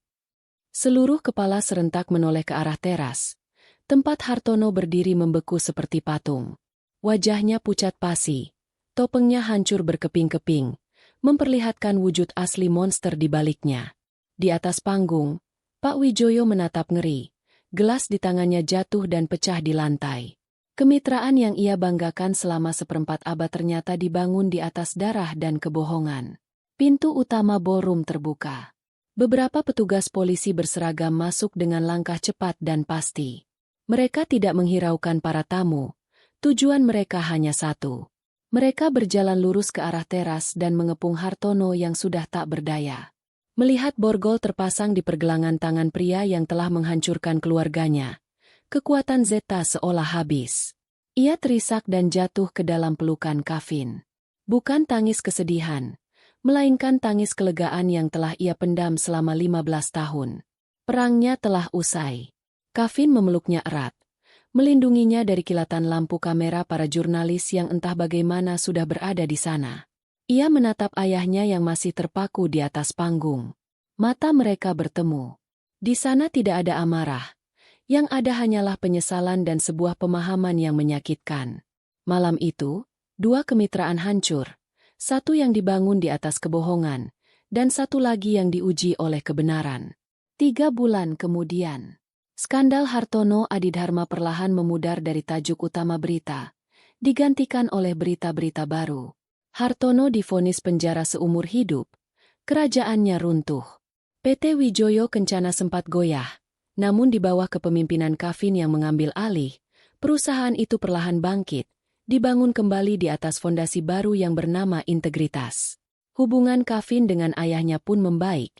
Seluruh kepala serentak menoleh ke arah teras. Tempat Hartono berdiri membeku seperti patung. Wajahnya pucat pasi. Topengnya hancur berkeping-keping, memperlihatkan wujud asli monster di baliknya. Di atas panggung, Pak Wijoyo menatap ngeri. Gelas di tangannya jatuh dan pecah di lantai. Kemitraan yang ia banggakan selama seperempat abad ternyata dibangun di atas darah dan kebohongan. Pintu utama ballroom terbuka. Beberapa petugas polisi berseragam masuk dengan langkah cepat dan pasti. Mereka tidak menghiraukan para tamu. Tujuan mereka hanya satu. Mereka berjalan lurus ke arah teras dan mengepung Hartono yang sudah tak berdaya. Melihat borgol terpasang di pergelangan tangan pria yang telah menghancurkan keluarganya, kekuatan Zeta seolah habis. Ia terisak dan jatuh ke dalam pelukan Kavin. Bukan tangis kesedihan, melainkan tangis kelegaan yang telah ia pendam selama 15 tahun. Perangnya telah usai. Kavin memeluknya erat, melindunginya dari kilatan lampu kamera para jurnalis yang entah bagaimana sudah berada di sana. Ia menatap ayahnya yang masih terpaku di atas panggung. Mata mereka bertemu. Di sana tidak ada amarah. Yang ada hanyalah penyesalan dan sebuah pemahaman yang menyakitkan. Malam itu, dua kemitraan hancur. Satu yang dibangun di atas kebohongan, dan satu lagi yang diuji oleh kebenaran. 3 bulan kemudian, skandal Hartono Adidharma perlahan memudar dari tajuk utama berita, digantikan oleh berita-berita baru. Hartono divonis penjara seumur hidup. Kerajaannya runtuh. PT Wijoyo Kencana sempat goyah, namun di bawah kepemimpinan Kavin yang mengambil alih, perusahaan itu perlahan bangkit, dibangun kembali di atas fondasi baru yang bernama integritas. Hubungan Kavin dengan ayahnya pun membaik,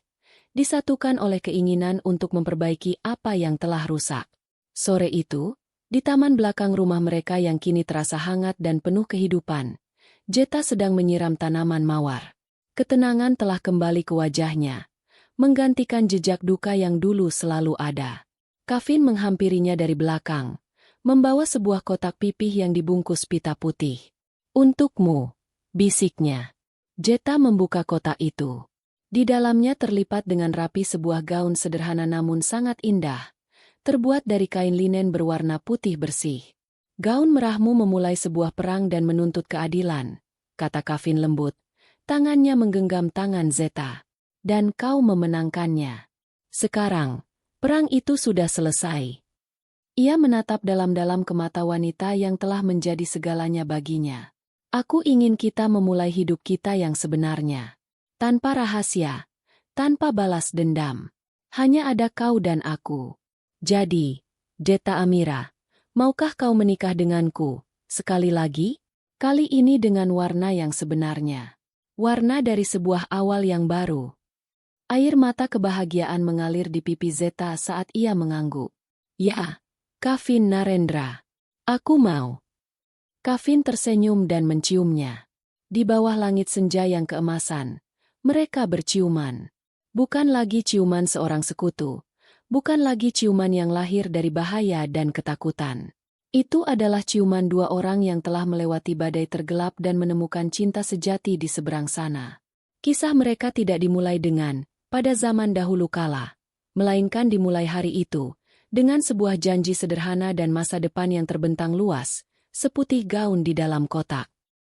disatukan oleh keinginan untuk memperbaiki apa yang telah rusak. Sore itu, di taman belakang rumah mereka yang kini terasa hangat dan penuh kehidupan, Zeta sedang menyiram tanaman mawar. Ketenangan telah kembali ke wajahnya, menggantikan jejak duka yang dulu selalu ada. Kavin menghampirinya dari belakang, membawa sebuah kotak pipih yang dibungkus pita putih. "Untukmu," bisiknya. Zeta membuka kotak itu. Di dalamnya terlipat dengan rapi sebuah gaun sederhana namun sangat indah, terbuat dari kain linen berwarna putih bersih. "Gaun merahmu memulai sebuah perang dan menuntut keadilan," kata Kavin lembut. Tangannya menggenggam tangan Zeta. "Dan kau memenangkannya. Sekarang, perang itu sudah selesai." Ia menatap dalam-dalam ke mata wanita yang telah menjadi segalanya baginya. "Aku ingin kita memulai hidup kita yang sebenarnya. Tanpa rahasia, tanpa balas dendam. Hanya ada kau dan aku. Jadi, Zeta Amira, maukah kau menikah denganku, sekali lagi? Kali ini dengan warna yang sebenarnya. Warna dari sebuah awal yang baru." Air mata kebahagiaan mengalir di pipi Zeta saat ia mengangguk. "Ya, Kavin Narendra. Aku mau." Kavin tersenyum dan menciumnya. Di bawah langit senja yang keemasan, mereka berciuman. Bukan lagi ciuman seorang sekutu. Bukan lagi ciuman yang lahir dari bahaya dan ketakutan. Itu adalah ciuman dua orang yang telah melewati badai tergelap dan menemukan cinta sejati di seberang sana. Kisah mereka tidak dimulai dengan "pada zaman dahulu kala", melainkan dimulai hari itu, dengan sebuah janji sederhana dan masa depan yang terbentang luas, seputih gaun di dalam kotak.